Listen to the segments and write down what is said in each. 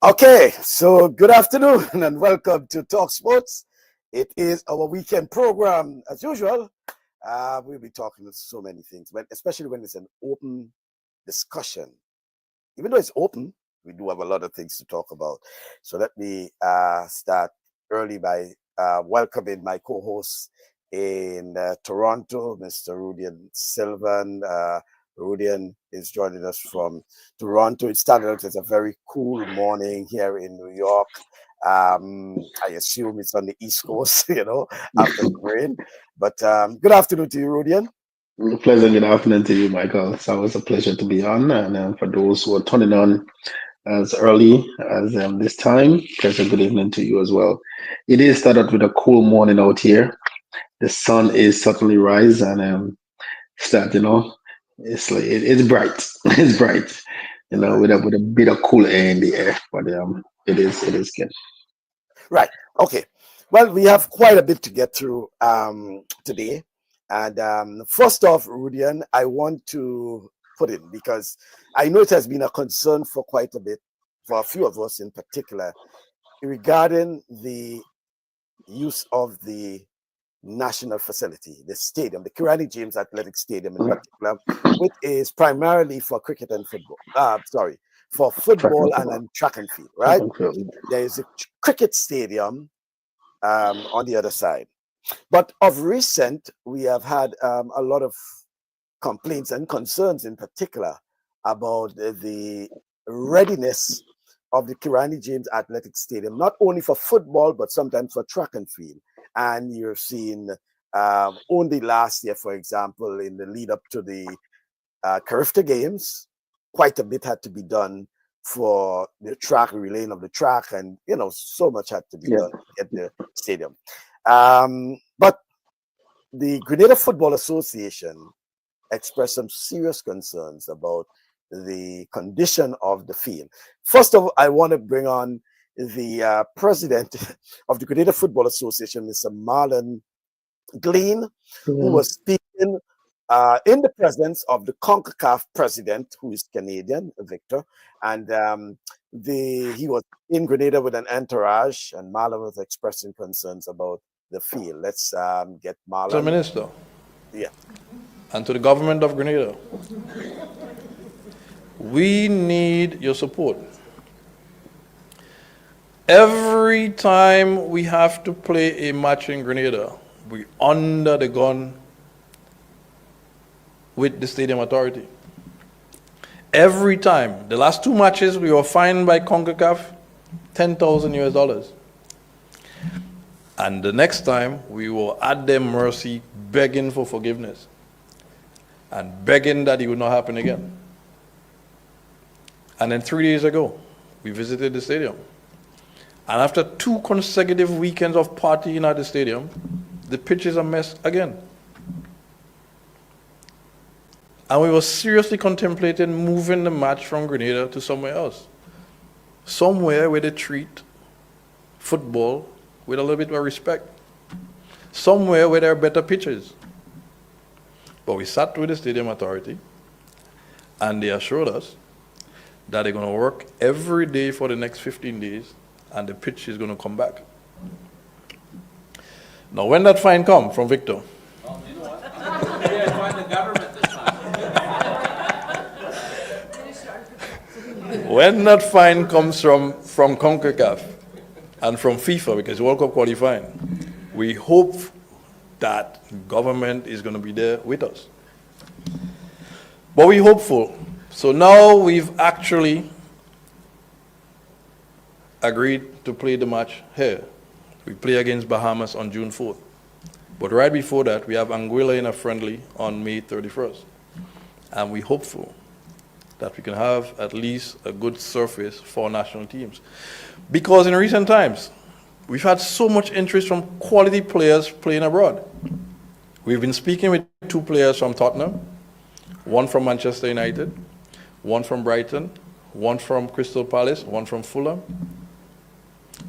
Okay, so good afternoon and welcome to TalkSports. It is our weekend program as usual. We'll be talking so many things, but especially when it's an open discussion. Even though it's open, we do have a lot of things to talk about. So let me start early by welcoming my co-host in Toronto, Mr. Rudian Sylvan. Rudian is joining us from Toronto. It started out as a very cool morning here in New York. I assume it's on the East Coast, after the rain. But good afternoon to you, Rudian. Pleasant good afternoon to you, Michael. It's always a pleasure to be on. And for those who are turning on as early as this time, pleasant good evening to you as well. It is started with a cool morning out here. The sun is certainly rise and start, it's like it's bright. It's bright, Right. with a bit of cool air in the air. But it is good. Right. Okay. Well, we have quite a bit to get through today. And first off, Rudian, I want to put in because I know it has been a concern for quite a bit, for a few of us in particular, regarding the use of the national facility, the stadium, the Kirani James Athletics Stadium in particular, which is primarily for cricket and football. For Track and football and field. then track and field, Track right? and field. There is a cricket stadium on the other side. But of recent, we have had a lot of complaints and concerns in particular about the readiness of the Kirani James Athletics Stadium, not only for football, but sometimes for track and field. And you're seeing only last year, for example, in the lead up to the CARIFTA Games, quite a bit had to be done for the track, relaying of the track, and so much had to be Yeah. done to get the stadium. But the Grenada Football Association expressed some serious concerns about the condition of the field. First of all, I want to bring on the president of the Grenada Football Association, Mr. Marlon Glean, who Yeah. was speaking in the presence of the CONCACAF president, who is Canadian, Victor, and he was in Grenada with an entourage, and Marlon was expressing concerns about the field. Let's get Mr. Marlon. Minister, Yeah. and to the government of Grenada, we need your support. Every time we have to play a match in Grenada, we under the gun with the stadium authority. Every time. The last two matches, we were fined by CONCACAF $10,000. And the next time, we were at their mercy, begging for forgiveness and begging that it would not happen again. And then 3 days ago, we visited the stadium. And after 2 consecutive weekends of partying at the stadium, the pitch is a mess again. And we were seriously contemplating moving the match from Grenada to somewhere else. Somewhere where they treat football with a little bit more respect. Somewhere where there are better pitches. But we sat with the stadium authority, and they assured us that they're going to work every day for the next 15 days, and the pitch is going to come back. Now, when that fine comes from Victor, Well, you know what? Yeah, find the government this time. when that fine comes from CONCACAF and from FIFA, because World Cup qualifying, we hope that government is going to be there with us. But we're hopeful. So now we've actually agreed to play the match here. We play against Bahamas on June 4th. But right before that, we have Anguilla in a friendly on May 31st. And we're hopeful that we can have at least a good surface for national teams. Because in recent times, we've had so much interest from quality players playing abroad. We've been speaking with 2 players from Tottenham, one from Manchester United, one from Brighton, one from Crystal Palace, one from Fulham,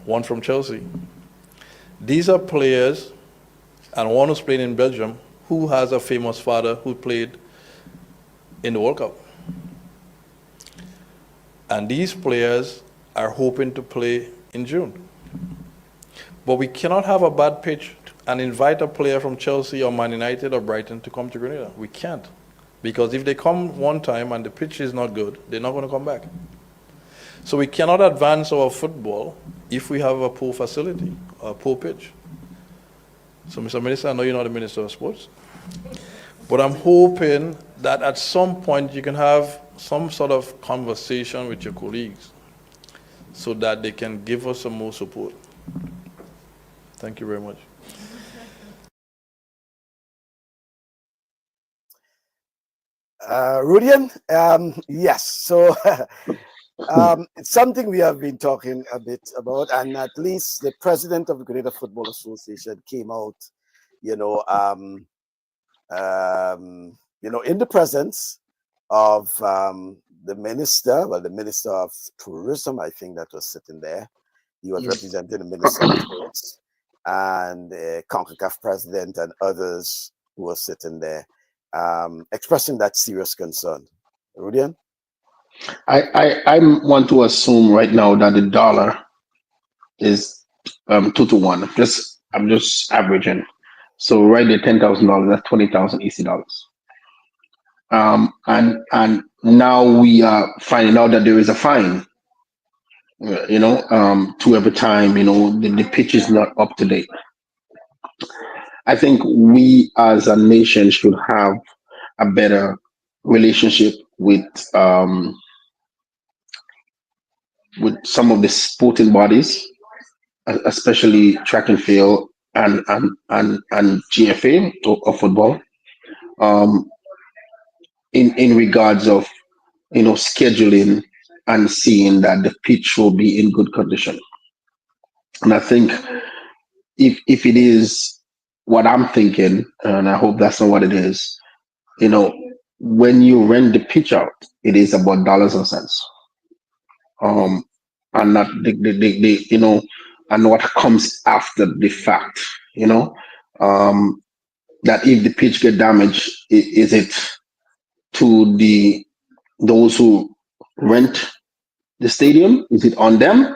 one from Chelsea. These are players, and one who's playing in Belgium, who has a famous father who played in the World Cup. And these players are hoping to play in June. But we cannot have a bad pitch and invite a player from Chelsea or Man United or Brighton to come to Grenada. We can't. Because if they come one time and the pitch is not good, they're not going to come back. So we cannot advance our football if we have a poor facility or a poor pitch. So, Mr. Minister, I know you're not the Minister of Sports, but I'm hoping that at some point you can have some sort of conversation with your colleagues so that they can give us some more support. Thank you very much. Rudian, yes. So it's something we have been talking a bit about, and at least the president of the Grenada Football Association came out, in the presence of the Minister of Tourism, I think that was sitting there. He was representing the Minister of Sports and CONCACAF president and others who were sitting there, expressing that serious concern. Rudian? I want to assume right now that the dollar is 2 to 1. I'm just averaging. So right there, $10,000, that's 20,000 EC dollars. And now we are finding out that there is a fine. To every time the pitch is not up to date. I think we as a nation should have a better relationship with some of the sporting bodies, especially track and field and GFA or football, in regards of scheduling and seeing that the pitch will be in good condition. And I think if it is what I'm thinking, and I hope that's not what it is, when you rent the pitch out, it is about dollars and cents. And not the and what comes after the fact, that if the pitch get damaged, is it to those who rent the stadium? Is it on them,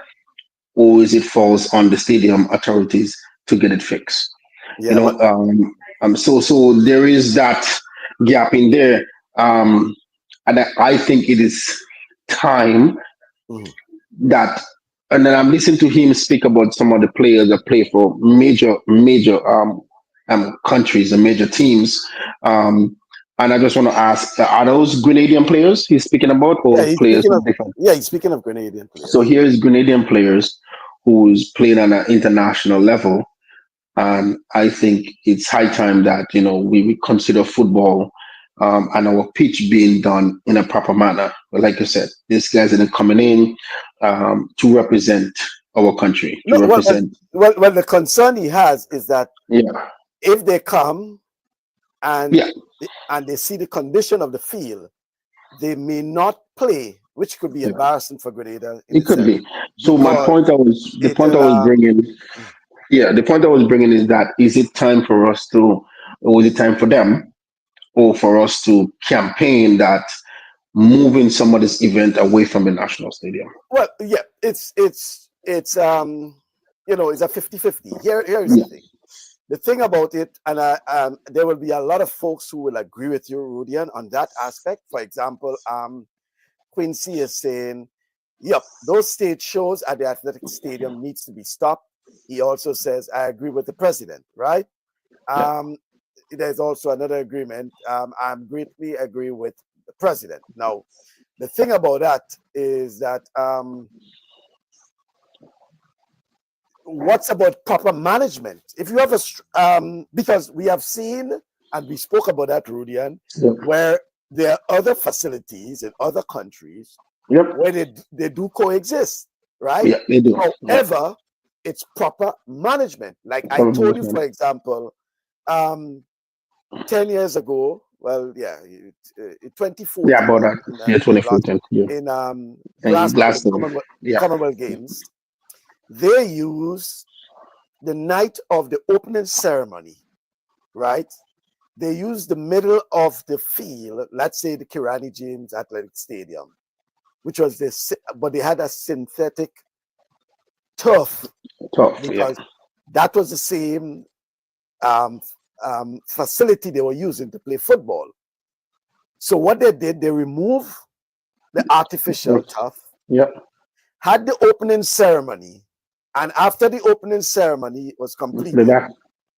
or is it falls on the stadium authorities to get it fixed? Yeah, So there is that gap in there, and I think it is time that. And then I'm listening to him speak about some of the players that play for major countries and major teams. And I just want to ask, are those Grenadian players he's speaking about, or players from different? Yeah, he's speaking of Grenadian players. So here's Grenadian players who's playing on an international level. And I think it's high time that, we consider football and our pitch being done in a proper manner. But like you said, these guys are coming in to represent our country. Well, the concern he has is that if they come and they see the condition of the field, they may not play, which could be embarrassing for Grenada. It could be. So the point I was bringing is that, is it time for us to, or is it time for them, or for us to campaign that moving some of this event away from the national stadium? Well, yeah, it's a 50-50. Here's the thing. The thing about it, and there will be a lot of folks who will agree with you, Rudian, on that aspect. For example, Quincy is saying, yep, those stage shows at the athletic stadium needs to be stopped. He also says, I agree with the president, right? There's also another agreement. I greatly agree with the president. Now, the thing about that is that what's about proper management? If you have because we have seen, and we spoke about that, Rudian, where there are other facilities in other countries where they do coexist, right? Yeah, they do. However, it's proper management. Like I told you, for example, 10 years ago, 2014. Yeah, about that. 2014. In Glasgow Commonwealth Games, they use the night of the opening ceremony, right? They use the middle of the field, let's say the Kirani James Athletics Stadium, which was but they had a synthetic turf Tough, yeah. because that was the same facility they were using to play football. So what they did, they removed the artificial turf, Yep. had the opening ceremony, and after the opening ceremony was completed,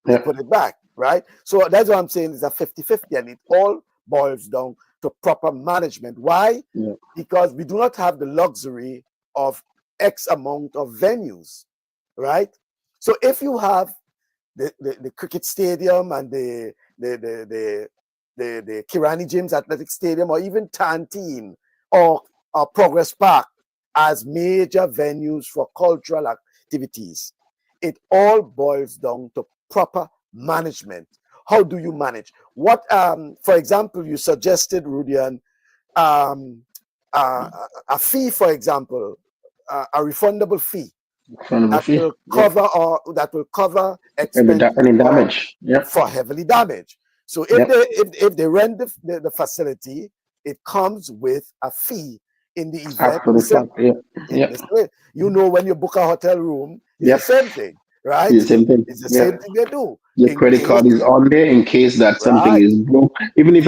they put it back, right? So that's what I'm saying, is a 50-50, and it all boils down to proper management. Why? Yeah. Because we do not have the luxury of X amount of venues, right? So if you have the cricket stadium and the Kirani James Athletics Stadium, or even Tantine or Progress Park as major venues for cultural activities, it all boils down to proper management. How do you manage? What, for example, you suggested, Rudian, a fee, for example, a refundable fee that will cover expenses any damage. Yeah. for heavily damaged. So if they rent the facility, it comes with a fee in the event. You know, when you book a hotel room, it's the same thing, right? It's the same thing. It's the same thing they do. Your credit card is on there in case that something is broke. Even if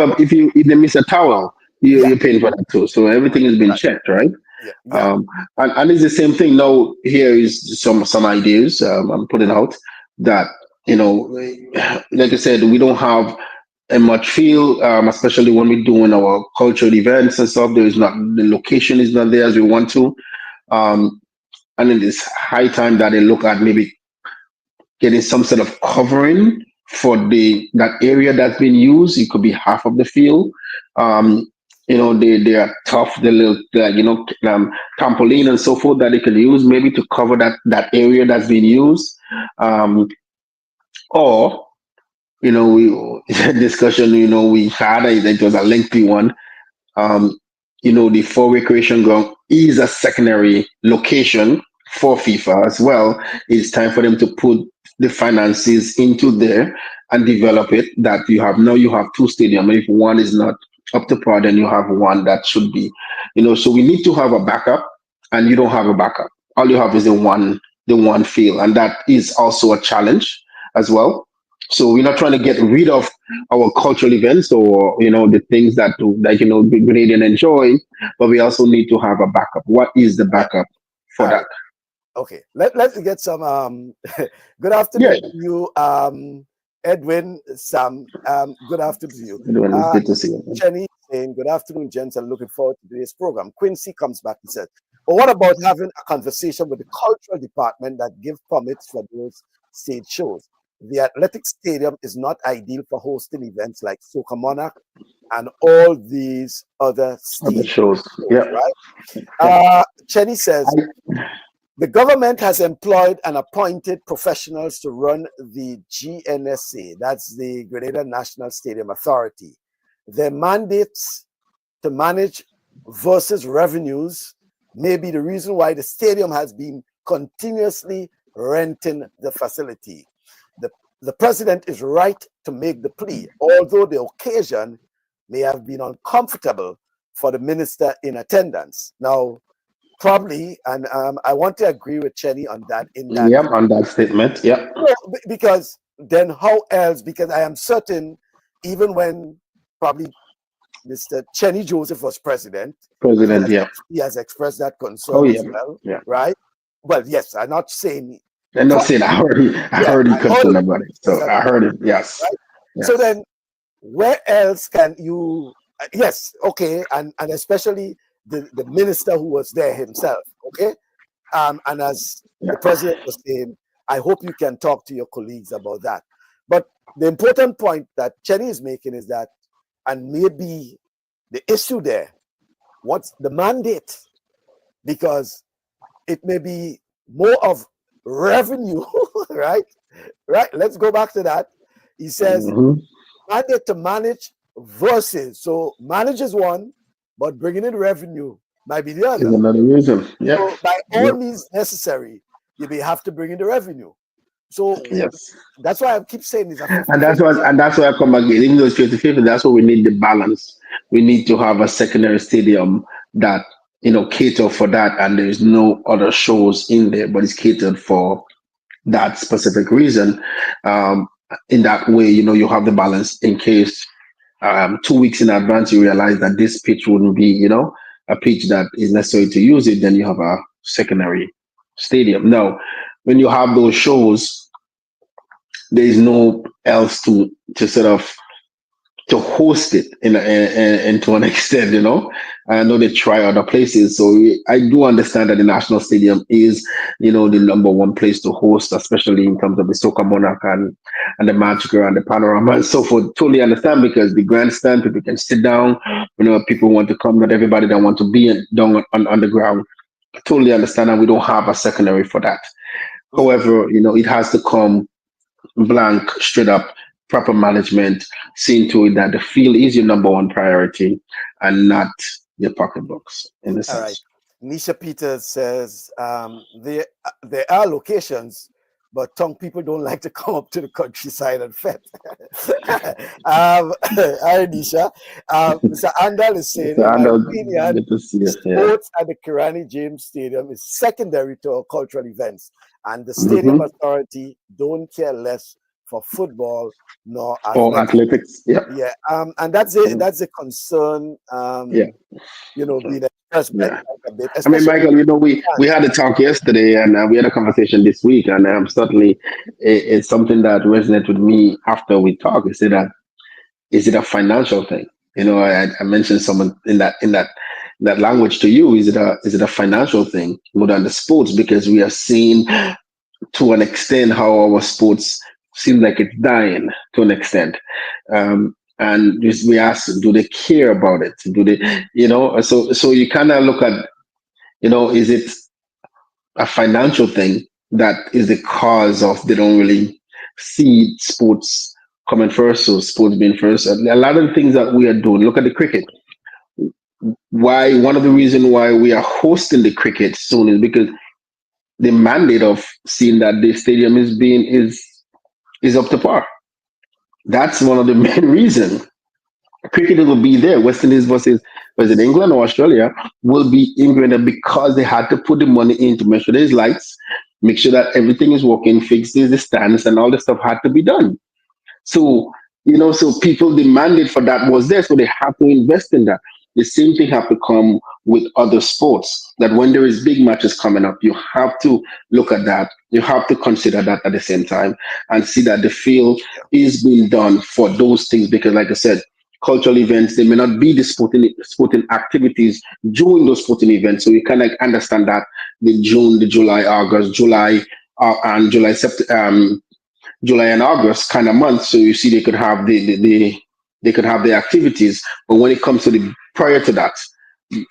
they miss a towel, you're paying for that too. So everything has been checked, right? And it's the same thing. Now here is some ideas I'm putting out that, you know, like I said, we don't have a much feel, especially when we're doing our cultural events and stuff. The location is not there as we want to, and it is high time that they look at maybe getting some sort of covering for that area that's been used. It could be half of the field. You know, they are tough, the little, trampoline and so forth that they can use maybe to cover that area that's been used. Or, you know, discussion, you know, we had, it was a lengthy one. You know, the for recreation ground is a secondary location for FIFA as well. It's time for them to put the finances into there and develop it. That you have two stadiums. If one is not up to par, then you have one that should be, you know. So we need to have a backup, and you don't have a backup. All you have is the one field, and that is also a challenge as well. So we're not trying to get rid of our cultural events or, you know, the things that you know, Grenadian enjoy, but we also need to have a backup. What is the backup for that? Okay, let's get some. Good afternoon to you, Edwin, Sam. Good afternoon to you. Edwin, it's good to see you. Jenny saying, good afternoon, gents, and looking forward to today's program. Quincy comes back and says, well, what about having a conversation with the cultural department that give permits for those stage shows? The athletic stadium is not ideal for hosting events like Soca Monarch and all these other shows. Yeah. Right? Chenny says, the government has employed and appointed professionals to run the GNSA, that's the Grenada National Stadium Authority. Their mandates to manage versus revenues may be the reason why the stadium has been continuously renting the facility. The president is right to make the plea, although the occasion may have been uncomfortable for the minister in attendance. Now, probably, and I want to agree with Chenny on that. On that statement, because then how else? Because I am certain, even when probably Mr. Chenny Joseph was president, he has expressed that concern as well, right? Well, yes, I'm not saying. I'm not saying I heard concerned about it. So I heard it, yes. Right? Yes. So then, where else can you? Yes, okay, and especially the minister who was there himself, okay, and as the president was saying, I hope you can talk to your colleagues about that. But the important point that Chenny is making is that, and maybe the issue there, what's the mandate? Because it may be more of revenue, right? Let's go back to that. He says, mandate to manage versus. So manage is one, but bringing in revenue might be the other. Is another reason. Yeah. So by all means necessary, you may have to bring in the revenue. So that's why I keep saying it's a 50-50. And that's why I come again. Even though it's 50-50, that's why we need the balance. We need to have a secondary stadium that, cater for that, and there's no other shows in there, but it's catered for that specific reason. Um, in that way, you have the balance in case 2 weeks in advance you realize that this pitch wouldn't be, a pitch that is necessary to use it, then you have a secondary stadium. Now, when you have those shows, there is no else to sort of to host it in to an extent. I know they try other places, so I do understand that the national stadium is, the number one place to host, especially in terms of the Soca Monarch and the Magical and the Panorama and so forth. Totally understand, because the grandstand, people can sit down. People want to come, not everybody that want to be down on the ground. Totally understand, and we don't have a secondary for that. However, it has to come blank, straight up, proper management, seeing to it that the field is your number one priority and not your pocketbooks, in a All right. sense. Nisha Peters says there are locations, but Tongue people don't like to come up to the countryside and fet. Hi, Nisha. Mr. Andal is saying, So, in I my know, opinion, good to see you. Yeah. sports at the Kirani James Stadium is secondary to our cultural events, and the stadium Mm-hmm. authority don't care less for football nor Or athletics. athletics. Yep. Yeah, and that's a concern, Yeah. being expressed by Yeah. a bit, I mean, especially Michael, we had a talk yesterday, and we had a conversation this week, and certainly it's something that resonated with me after we talked. Is it a financial thing? I mentioned someone in that language to you. Is it a financial thing more than the sports? Because we are seeing to an extent how our sports seems like it's dying to an extent. And we ask, do they care about it? Do they, so you kind of look at, is it a financial thing that is the cause of they don't really see sports coming first, so sports being first? A lot of the things that we are doing, look at the cricket. Why One of the reasons why we are hosting the cricket soon is because the mandate of seeing that the stadium is up to par. That's one of the main reasons. Cricket will be there. West Indies versus was it England or Australia will be in Grenada because they had to put the money in to make sure there's lights, make sure that everything is working, fix the stands, and all the stuff had to be done. So, so people demanded for that was there, so they have to invest in that. The same thing have to come with other sports. That when there is big matches coming up, you have to look at that. You have to consider that at the same time and see that the field is being done for those things. Because, like I said, cultural events, they may not be the sporting activities during those sporting events. So you kind of understand that the June, the July, August, and July and August kind of months. So you see, they could have they could have the activities, but when it comes to the prior to that,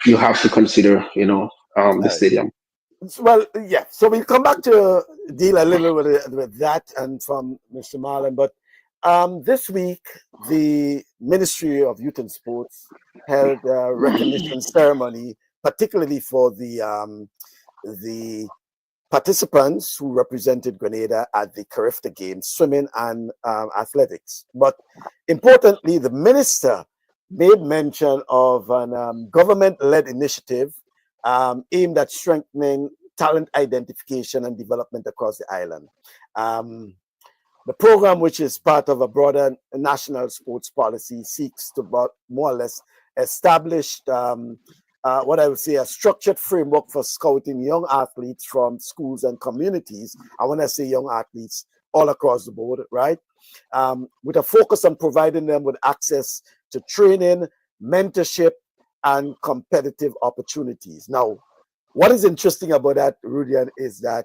you have to consider, the uh, stadium. well, yeah. So we'll come back to deal a little with that and from Mr. Marlon. But this week, the Ministry of Youth and Sports held a recognition ceremony, particularly for the participants who represented Grenada at the CARIFTA Games, swimming and athletics. But importantly, the minister made mention of an government-led initiative aimed at strengthening talent identification and development across the island. Um, the program, which is part of a broader national sports policy, seeks to more or less establish what I would say a structured framework for scouting young athletes from schools and communities. And when I say young athletes, all across the board, right? With a focus on providing them with access to training, mentorship, and competitive opportunities. Now, what is interesting about that, Rudian, is that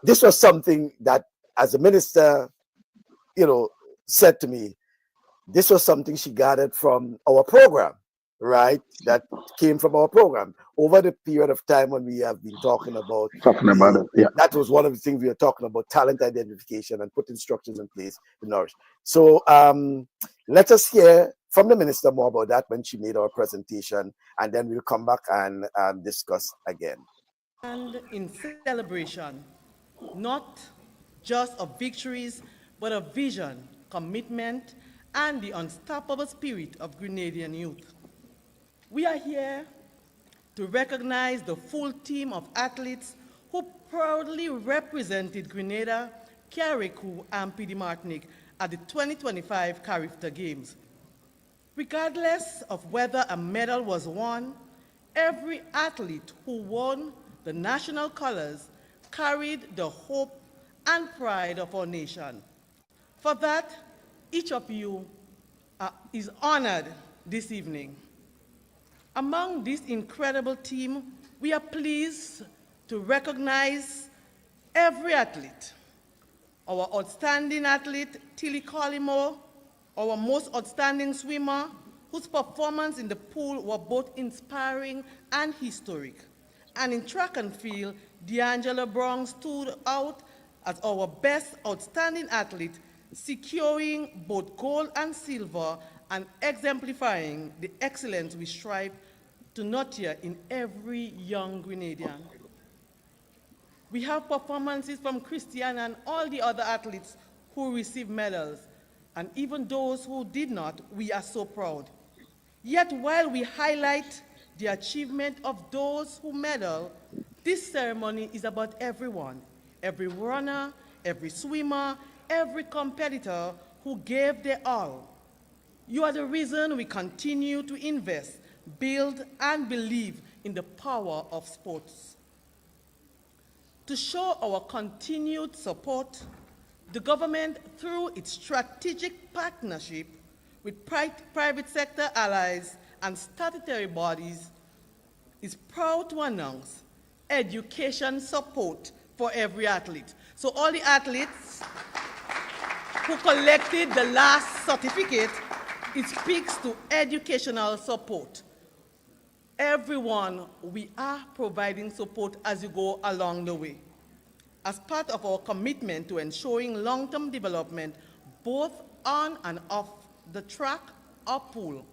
this was something that, as a minister, said to me, this was something she gathered from our program, right? That came from our program over the period of time when we have been talking about Talking about it, yeah. that was one of the things we were talking about, talent identification and putting structures in place to nourish. So let us hear from the minister more about that when she made our presentation, and then we'll come back and discuss again. And in celebration, not just of victories, but of vision, commitment, and the unstoppable spirit of Grenadian youth. We are here to recognize the full team of athletes who proudly represented Grenada, Carriacou, and PD Martinique at the 2025 CARIFTA Games. Regardless of whether a medal was won, every athlete who won the national colors carried the hope and pride of our nation. For that, each of you is honored this evening. Among this incredible team, we are pleased to recognize every athlete. Our outstanding athlete, Tilly Collymore, our most outstanding swimmer, whose performance in the pool were both inspiring and historic. And in track and field, D'Angelo Brown stood out as our best outstanding athlete, securing both gold and silver and exemplifying the excellence we strive to nurture in every young Grenadian. We have performances from Christian and all the other athletes who received medals, and even those who did not, we are so proud. Yet while we highlight the achievement of those who medal, this ceremony is about everyone, every runner, every swimmer, every competitor who gave their all. You are the reason we continue to invest, build, and believe in the power of sports. To show our continued support, the government, through its strategic partnership with private sector allies and statutory bodies, is proud to announce education support for every athlete. So all the athletes who collected the last certificate, it speaks to educational support. Everyone, we are providing support as you go along the way, as part of our commitment to ensuring long-term development both on and off the track or pool.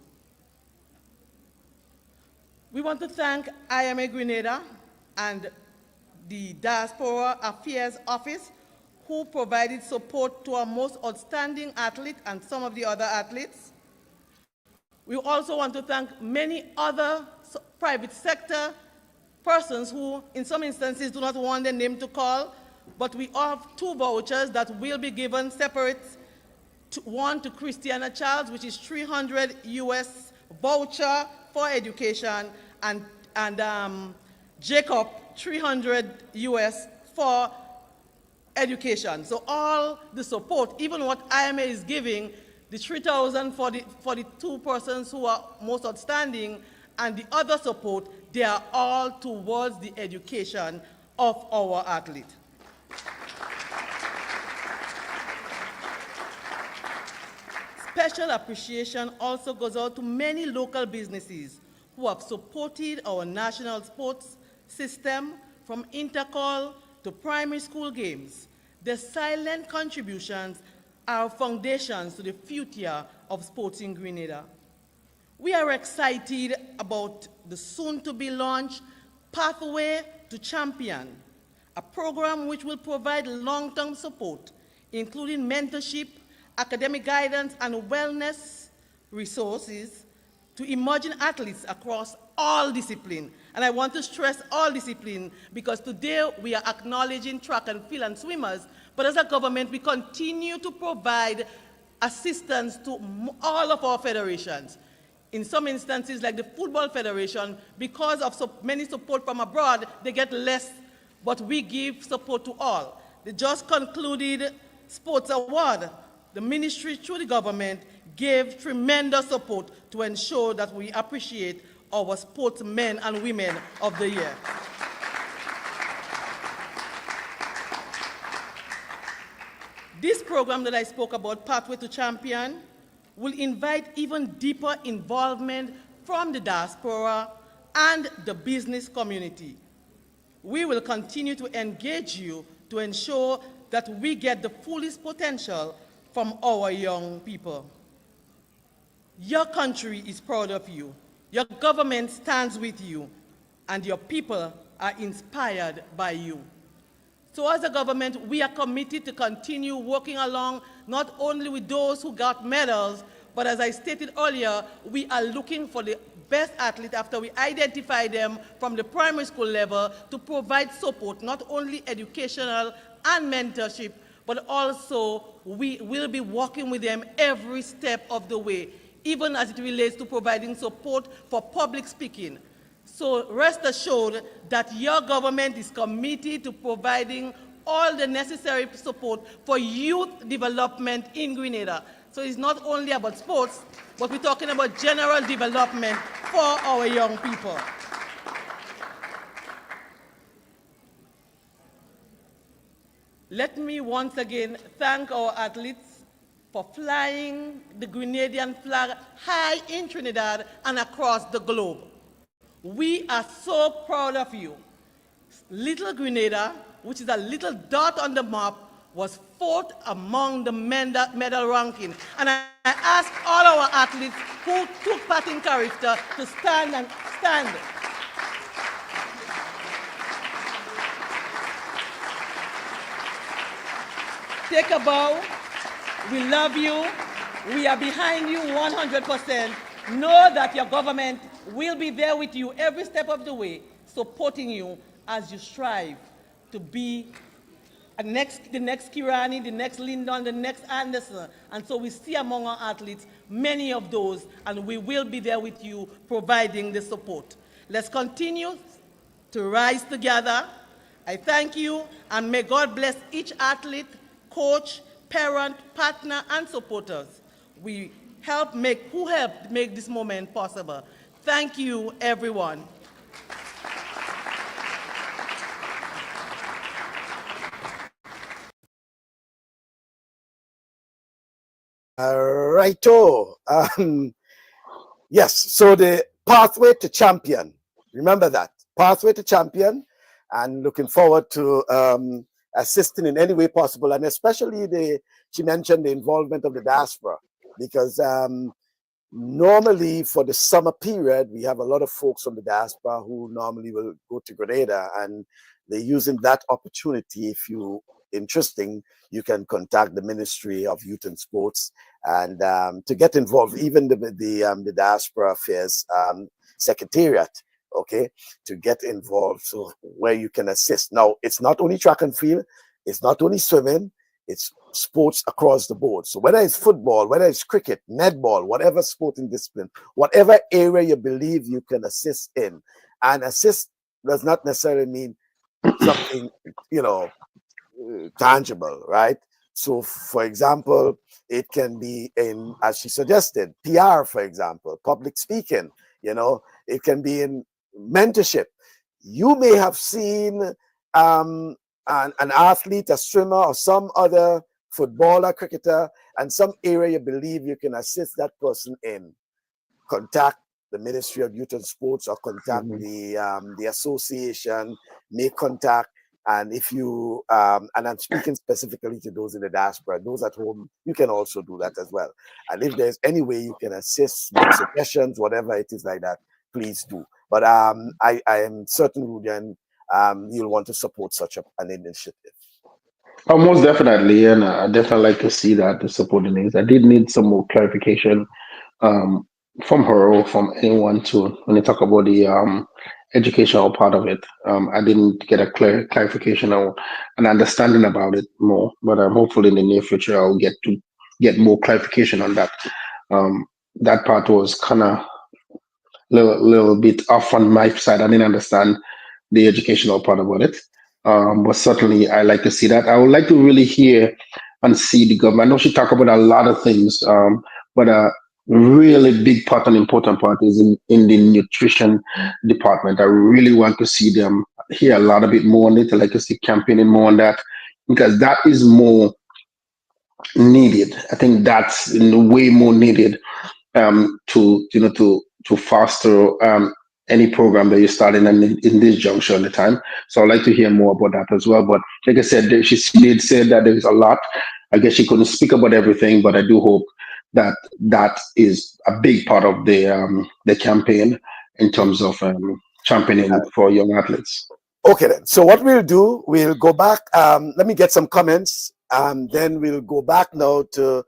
We want to thank IMA Grenada and the Diaspora Affairs Office, who provided support to our most outstanding athlete and some of the other athletes. We also want to thank many other private sector persons who, in some instances, do not want their name to call, but we have 2 vouchers that will be given separate, one to Christiana Charles, which is $300 US voucher for education, and Jacob, $300 US for education. So all the support, even what IMA is giving, the $3,000 for the 2 persons who are most outstanding, and the other support, they are all towards the education of our athlete. Special appreciation also goes out to many local businesses who have supported our national sports system, from intercall to primary school games. Their silent contributions are foundations to the future of sports in Grenada. We are excited about the soon-to-be launched Pathway to Champion, a program which will provide long-term support, including mentorship, academic guidance, and wellness resources to emerging athletes across all disciplines. And I want to stress all disciplines, because today we are acknowledging track and field and swimmers, but as a government we continue to provide assistance to all of our federations. In some instances, like the Football Federation, because of many support from abroad, they get less, but we give support to all. The just concluded Sports Award, the ministry through the government gave tremendous support to ensure that we appreciate our sportsmen and women of the year. This program that I spoke about, Pathway to Champion, will invite even deeper involvement from the diaspora and the business community. We will continue to engage you to ensure that we get the fullest potential from our young people. Your country is proud of you. Your government stands with you, and your people are inspired by you. So as a government, we are committed to continue working along not only with those who got medals, but as I stated earlier, we are looking for the best athletes after we identify them from the primary school level to provide support, not only educational and mentorship, but also we will be working with them every step of the way, even as it relates to providing support for public speaking. So rest assured that your government is committed to providing all the necessary support for youth development in Grenada. So it's not only about sports, but we're talking about general development for our young people. Let me once again thank our athletes for flying the Grenadian flag high in Trinidad and across the globe. We are so proud of you. Little Grenada, which is a little dot on the map, was fourth among the medal ranking. And I ask all our athletes who took part in CARIFTA to stand and stand. Take a bow. We love you. We are behind you 100%. Know that your government will be there with you every step of the way, supporting you as you strive to be the next Kirani, the next Lyndon, the next Anderson. And so we see among our athletes many of those, and we will be there with you providing the support. Let's continue to rise together. I thank you, and may God bless each athlete, coach, parent, partner, and supporters. Who helped make this moment possible. Thank you, everyone. Righto. Yes, so the pathway to champion. Remember that. Pathway to champion, and looking forward to assisting in any way possible, and especially she mentioned the involvement of the diaspora, because normally for the summer period, we have a lot of folks from the diaspora who normally will go to Grenada, and they're using that opportunity. If you interesting, you can contact the Ministry of Youth and Sports and to get involved, even the Diaspora Affairs Secretariat, okay, to get involved, so where you can assist. Now, it's not only track and field, it's not only swimming, it's sports across the board. So whether it's football, whether it's cricket, netball, whatever sporting discipline, whatever area you believe you can assist in, and assist does not necessarily mean something, tangible, right? So, for example, it can be in, as she suggested, PR, for example, public speaking, it can be in mentorship. You may have seen an athlete, a swimmer, or some other footballer, cricketer, and some area you believe you can assist that person in. Contact the Ministry of Youth and Sports, or contact the association, make contact. And if you, and I'm speaking specifically to those in the diaspora, those at home, you can also do that as well. And if there's any way you can assist, make suggestions, whatever it is like that, please do. But I am certain, Rudian, you'll want to support such an initiative. Oh, most definitely, and I definitely like to see that, the supporting things. I did need some more clarification from her or from anyone too when they talk about the educational part of it. I didn't get a clear clarification or an understanding about it more, but hopefully in the near future I'll get more clarification on that. That part was kind of little bit off on my side. I didn't understand the educational part about it. But certainly I like to see that. I would like to really hear and see the government. I know she talked about a lot of things, but a really big part and important part is in the nutrition department. I really want to see them hear a lot of bit more on it. I like to see campaigning more on that, because that is more needed. I think that's way more needed to foster any program that you're starting in this juncture at the time. So I'd like to hear more about that as well. But like I said, she did say that there's a lot. I guess she couldn't speak about everything, but I do hope that that is a big part of the campaign in terms of championing for young athletes. Okay, then. So what we'll do, we'll go back. Let me get some comments. Then we'll go back now to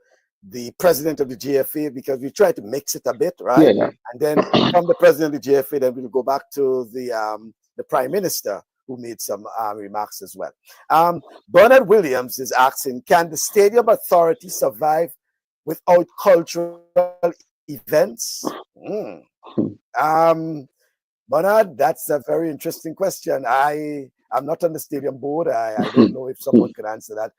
the president of the GFA, because we try to mix it a bit, right? Yeah. And then from the president of the GFA, then we'll go back to the prime minister, who made some remarks as well. Bernard Williams is asking, can the stadium authority survive without cultural events? Bernard, that's a very interesting question. I'm not on the stadium board. I don't know if someone could answer that.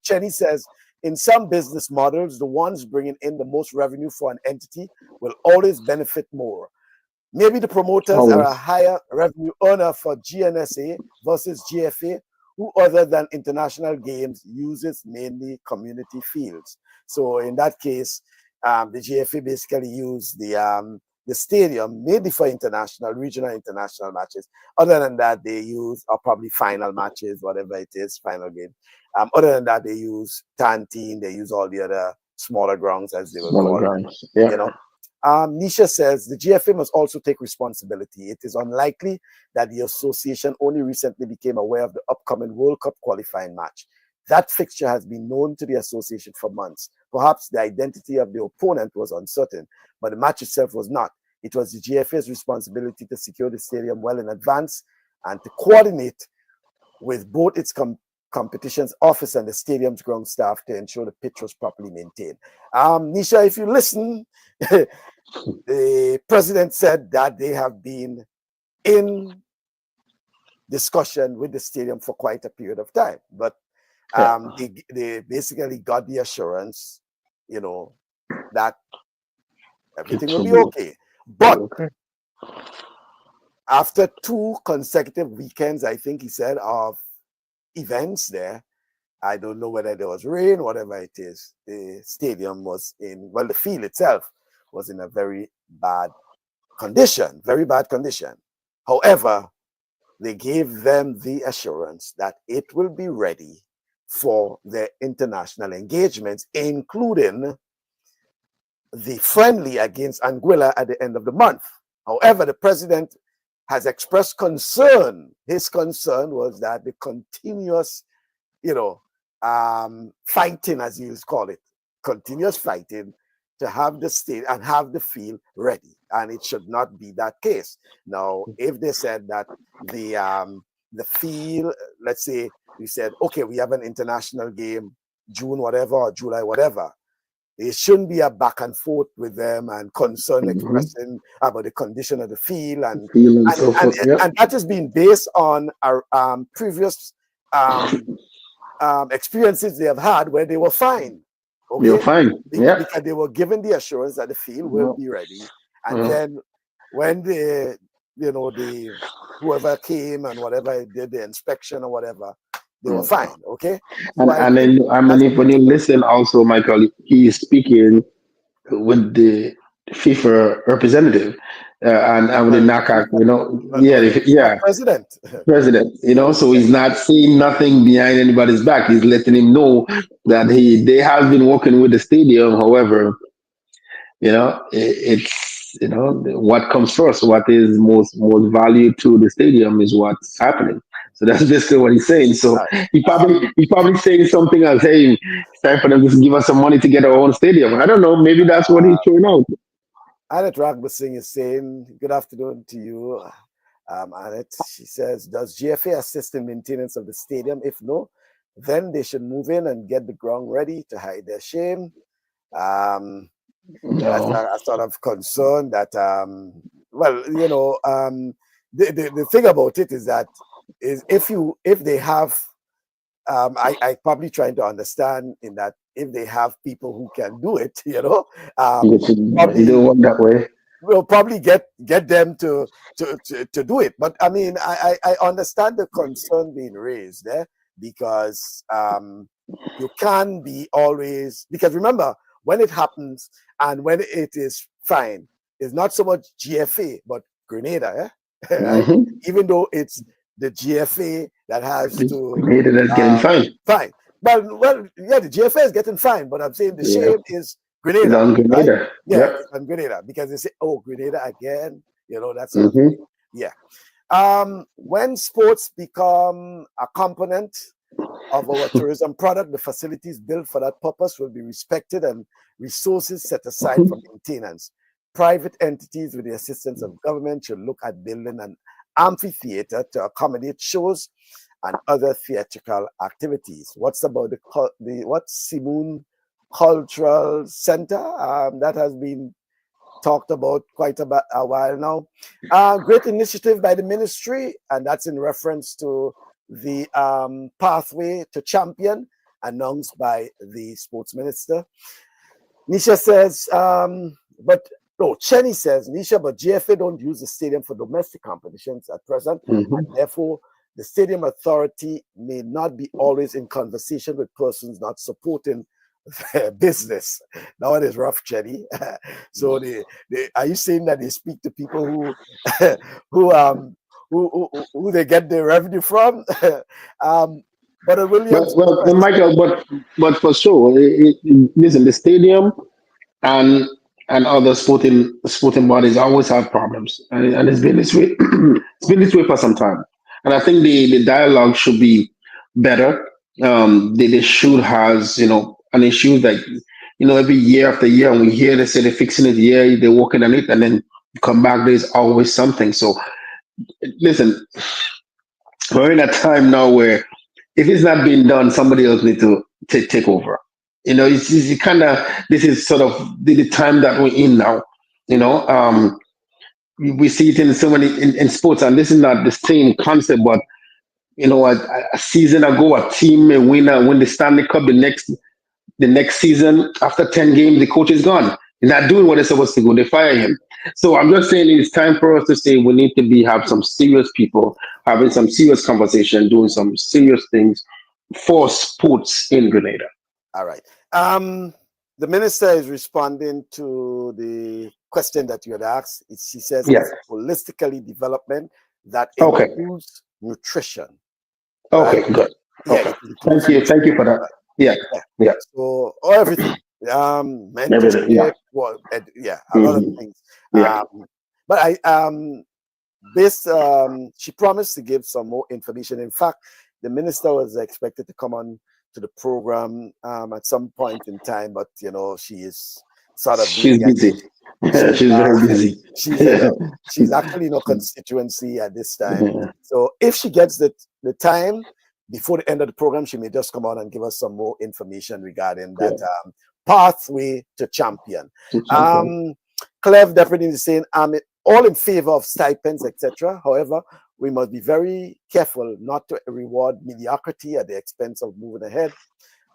Chenny says, in some business models, the ones bringing in the most revenue for an entity will always benefit more. Maybe the promoters are a higher revenue earner for GNSA versus GFA, who other than international games uses mainly community fields. So in that case, the GFA basically use the stadium mainly for regional international matches. Other than that, they use probably final matches, whatever it is, final game. Other than that, they use Tanteen, they use all the other smaller grounds, as they will call grounds. them. Yeah. You know. Nisha says the GFA must also take responsibility. It is unlikely that the association only recently became aware of the upcoming World Cup qualifying match. That fixture has been known to the association for months. Perhaps the identity of the opponent was uncertain, but the match itself was not. It was the GFA's responsibility to secure the stadium well in advance and to coordinate with both its competitions office and the stadium's ground staff to ensure the pitch was properly maintained. Nisha, if you listen, the president said that they have been in discussion with the stadium for quite a period of time, but they basically got the assurance, that everything will be okay. But after 2 consecutive weekends, I think he said, of events there, I don't know whether there was rain, whatever it is, the stadium was the field itself was in a very bad condition. However, they gave them the assurance that it will be ready for their international engagements, including the friendly against Anguilla at the end of the month. However, the president has expressed concern. His concern was that the continuous, fighting, as you call it, continuous fighting to have the state and have the field ready, and it should not be that case. Now, if they said that the field, let's say we said, okay, we have an international game, June whatever or July whatever, it shouldn't be a back and forth with them and concern expressing about the condition of the field and that is being based on our previous experiences they have had where they were fine. Okay? You're fine. Because they were given the assurance that the field will be ready. And then when the whoever came and whatever did the inspection or whatever, they were fine. Okay. And when you listen also, Michael, he is speaking with the FIFA representative and with the NACAC, president, so he's not saying nothing behind anybody's back. He's letting him know that they have been working with the stadium. However, it's what comes first, what is most value to the stadium is what's happening. So that's basically what he's saying. So he probably saying something else. Hey, it's time for them to give us some money to get our own stadium. I don't know. Maybe that's what he's throwing out. Anet Ragba Singh is saying, good afternoon to you. Anet, she says, does GFA assist in maintenance of the stadium? If no, then they should move in and get the ground ready to hide their shame. That's a sort of concern that, the thing about it is that if they have, I probably trying to understand in that if they have people who can do it, probably do it that way. We'll probably get them to do it. But I mean, I understand the concern being raised there because you can be always, because remember when it happens and when it is fine, it's not so much GFA but Grenada, right? Even though it's the GFA that has to Grenada that's getting fined. Fine. Well, yeah, the GFA is getting fined, but I'm saying the shame is Grenada. It's on Grenada. Right? Yeah, it's on Grenada because they say, "Oh, Grenada again." That's yeah. When sports become a component of our tourism product. The facilities built for that purpose will be respected and resources set aside for maintenance. Private entities with the assistance of government should look at building an amphitheater to accommodate shows and other theatrical activities. What's about the Simoon Cultural Center? That has been talked about quite a while now. Great initiative by the ministry, and that's in reference to the pathway to champion announced by the sports minister. Nisha says, Chenny says, Nisha, but GFA don't use the stadium for domestic competitions at present, and therefore the stadium authority may not be always in conversation with persons not supporting their business. Now it is rough, Chenny. So are you saying that they speak to people who they get their revenue from? But Williams, well, Michael, but for sure, listen, the stadium and other sporting bodies always have problems, and it's been this way. It's been this way for some time, and I think the dialogue should be better. They should has an issue that every year after year, and we hear they say they're fixing it, yeah, they're working on it, and then come back, there's always something. So listen, we're in a time now where if it's not being done, somebody else needs to take over. It's kind of, this is sort of the time that we're in now. We see it in so many in sports, and this is not the same concept, but a season ago, a team may win the Stanley Cup. The next season, after 10 games, the coach is gone. He's not doing what they're supposed to do. They fire him. So I'm just saying it's time for us to say we need to have some serious people having some serious conversation, doing some serious things for sports in Grenada. All right. The minister is responding to the question that you had asked. She says it's holistically development that includes nutrition. Okay, right? good. Yeah, okay. Thank you for that. Yeah. So everything. Mentorship, a lot of things. Yeah. But she promised to give some more information. In fact, the minister was expected to come on to the program at some point in time, but she is sort of she's busy. She's very busy. She's actually in a constituency at this time. So if she gets the time before the end of the program, she may just come on and give us some more information regarding that pathway to champion. Clev Deputy is saying, I'm all in favor of stipends, etc. However, we must be very careful not to reward mediocrity at the expense of moving ahead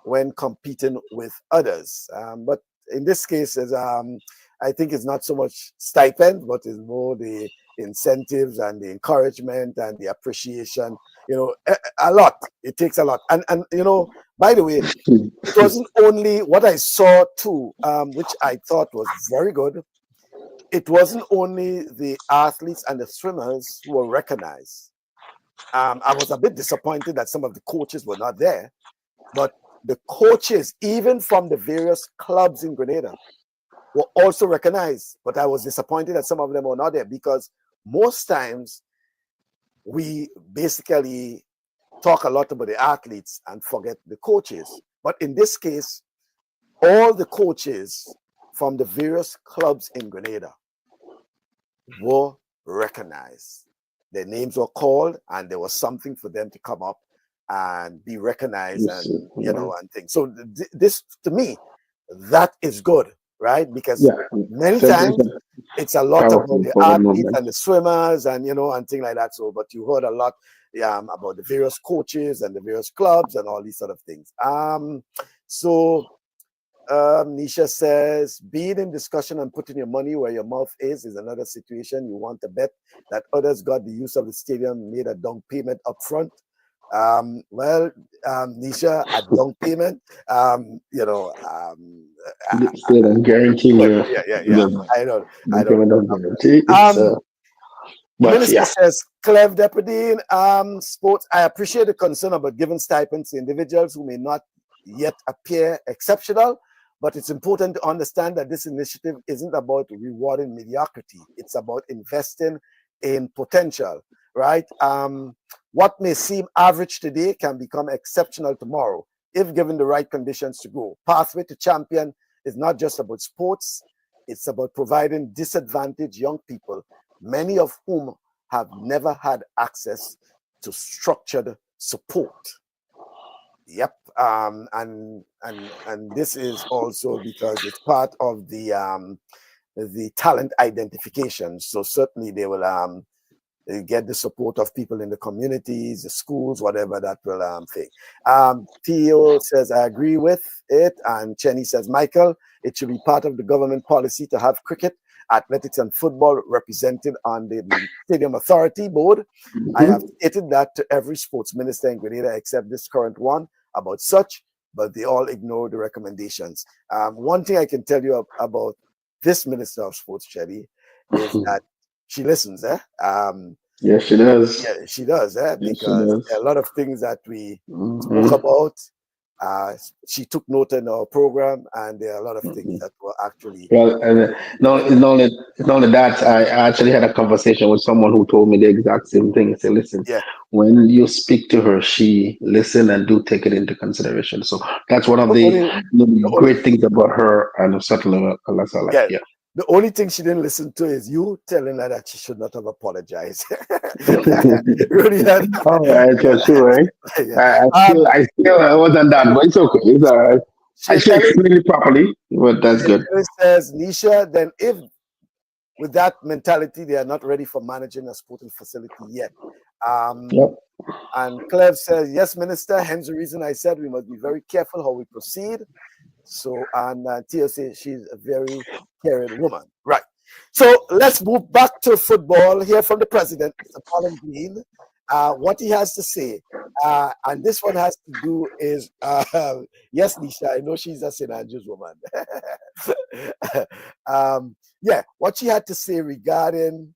when competing with others. But in this case, I think it's not so much stipend, but it's more the incentives and the encouragement and the appreciation. A lot. It takes a lot. And by the way, it wasn't only what I saw too, which I thought was very good. It wasn't only the athletes and the swimmers who were recognized. I was a bit disappointed that some of the coaches were not there, but the coaches, even from the various clubs in Grenada, were also recognized. But I was disappointed that some of them were not there, because most times we basically talk a lot about the athletes and forget the coaches. But in this case, all the coaches from the various clubs in Grenada were recognized. Their names were called, and there was something for them to come up and be recognized, and and things. So this, to me, that is good, right? Because many times it's a lot about the athletes and the swimmers and and things like that. So, but you heard a lot about the various coaches and the various clubs and all these sort of things. Nisha says, being in discussion and putting your money where your mouth is another situation. You want to bet that others got the use of the stadium, made a down payment up front. Nisha, a down payment, still I'm guaranteeing you. I don't. Minister says, Clev Deputy, sports, I appreciate the concern about giving stipends to individuals who may not yet appear exceptional, but it's important to understand that this initiative isn't about rewarding mediocrity. It's about investing in potential, right? What may seem average today can become exceptional tomorrow if given the right conditions to grow. Pathway to Champion is not just about sports, it's about providing disadvantaged young people, many of whom have never had access to structured support. Yep, and this is also because it's part of the talent identification. So certainly they will get the support of people in the communities, the schools, whatever that will thing. Theo says, I agree with it. And Chenny says, Michael, it should be part of the government policy to have cricket, athletics, and football represented on the Stadium Authority Board. I have stated that to every sports minister in Grenada except this current one about such, but they all ignore the recommendations. One thing I can tell you about this Minister of Sports, Chenny, is that she listens, Yes, she does. Yeah, she does, Yes, she because does. a lot of things that we spoke about, she took note in our program, and there are a lot of things that were actually. Well, not only that, I actually had a conversation with someone who told me the exact same thing. He said, listen, Yeah. when you speak to her, she listen and do take it into consideration. So that's one of the great things about her, and certainly, yeah. The only thing she didn't listen to is you telling her that she should not have apologized. Really, all right, for sure. Right? Yeah. I still wasn't that, but it's okay. It's all right. I should explain it properly, but that's good. It says, Nisha, then if with that mentality, they are not ready for managing a sporting facility yet. And Clev says, yes, Minister, hence the reason I said we must be very careful how we proceed. So, and Tia says she's a very caring woman. Right. So let's move back to football, hear from the president, Mr. Colin Green, what he has to say. And this one has to do is, yes, Nisha, I know she's a St. Andrews woman. Yeah, what she had to say regarding,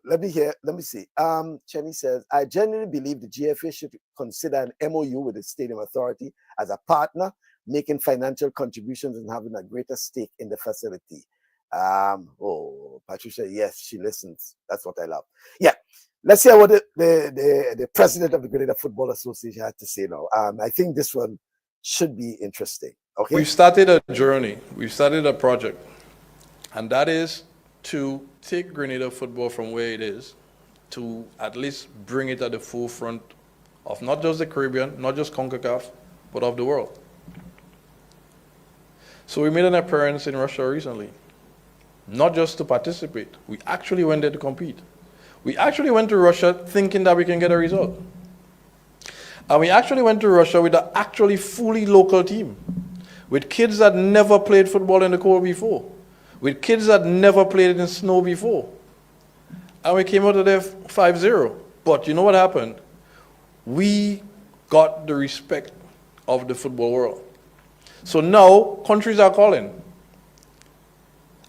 let me see. Chenny says, I genuinely believe the GFA should consider an MOU with the Stadium Authority as a partner, making financial contributions and having a greater stake in the facility. Patricia, yes, she listens. That's what I love. Yeah, let's hear what the president of the Grenada Football Association had to say now. I think this one should be interesting. Okay. We've started a journey. We've started a project, and that is to take Grenada football from where it is to at least bring it at the forefront of not just the Caribbean, not just CONCACAF, but of the world. So we made an appearance in Russia recently, not just to participate. We actually went there to compete. We actually went to Russia thinking that we can get a result. And we actually went to Russia with an actually fully local team, with kids that never played football in the cold before, with kids that never played in snow before. And we came out of there 5-0. But you know what happened? We got the respect of the football world. So now countries are calling.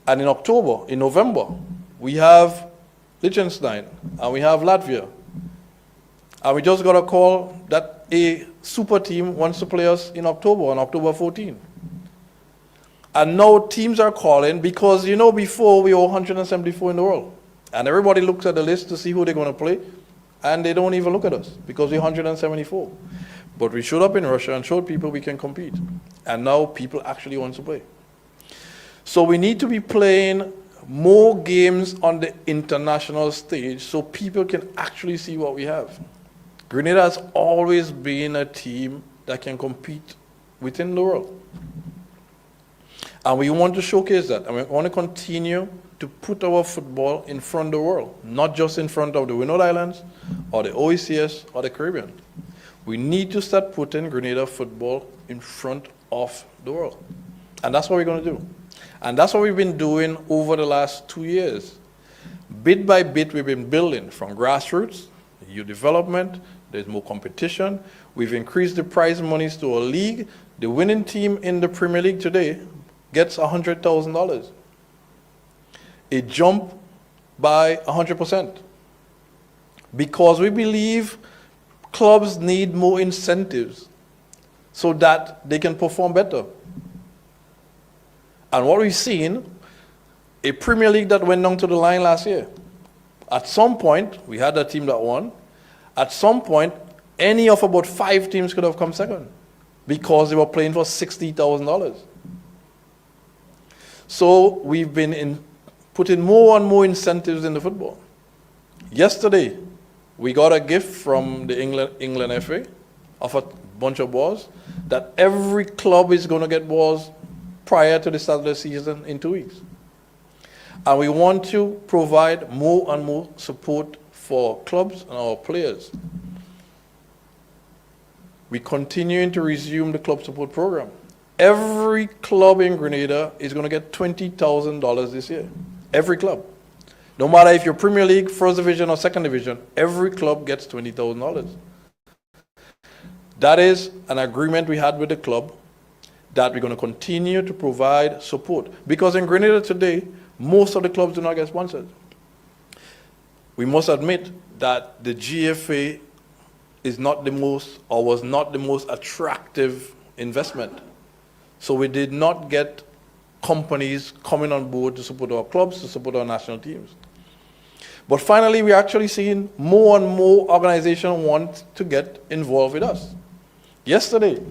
And in October, in November, we have Liechtenstein and we have Latvia. And we just got a call that a super team wants to play us in October, on October 14. And now teams are calling because, you know, before we were 174 in the world. And everybody looks at the list to see who they're going to play. And they don't even look at us because we're 174. But we showed up in Russia and showed people we can compete. And now people actually want to play. So we need to be playing more games on the international stage so people can actually see what we have. Grenada has always been a team that can compete within the world. And we want to showcase that. And we want to continue to put our football in front of the world, not just in front of the Windward Islands or the OECS or the Caribbean. We need to start putting Grenada football in front of the world. And that's what we're going to do. And that's what we've been doing over the last 2 years. Bit by bit, we've been building from grassroots, youth development, there's more competition. We've increased the prize monies to our league. The winning team in the Premier League today gets $100,000. A jump by 100%. Because we believe clubs need more incentives so that they can perform better. And what we've seen, a Premier League that went down to the line last year. At some point, we had a team that won, At some point, any of about 5 teams could have come second because they were playing for $60,000. So we've been putting more and more incentives in the football. Yesterday, we got a gift from the England FA of a bunch of balls that every club is going to get balls prior to the start of the season in 2 weeks. And we want to provide more and more support for clubs and our players. We're continuing to resume the club support program. Every club in Grenada is going to get $20,000 this year. Every club. No matter if you're Premier League, First Division, or Second Division, every club gets $20,000. That is an agreement we had with the club that we're going to continue to provide support. Because in Grenada today, most of the clubs do not get sponsored. We must admit that the GFA is not the most, or was not the most attractive investment. So we did not get companies coming on board to support our clubs, to support our national teams. But finally, we're actually seeing more and more organizations want to get involved with us. Yesterday,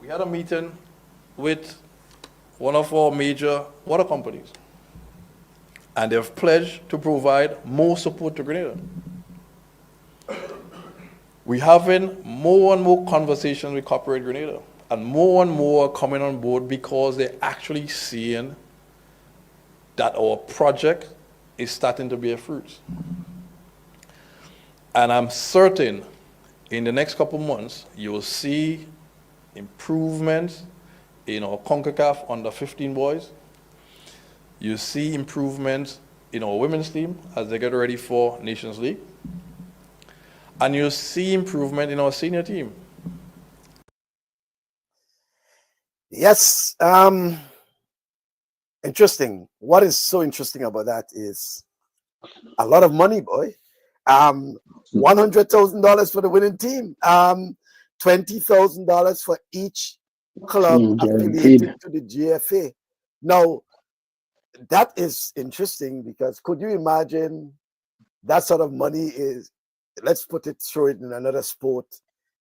we had a meeting with one of our major water companies, and they've pledged to provide more support to Grenada. We're having more and more conversations with Corporate Grenada, and more are coming on board because they're actually seeing that our project is starting to bear fruits. And I'm certain in the next couple months, you will see improvements in our CONCACAF under 15 boys. You see improvements in our women's team as they get ready for Nations League. And you'll see improvement in our senior team. Yes. Interesting. What is so interesting about that is a lot of money, boy. $100,000 for the winning team. $20,000 for each club affiliated to the GFA. Now, that is interesting because could you imagine that sort of money is, let's throw it in another sport,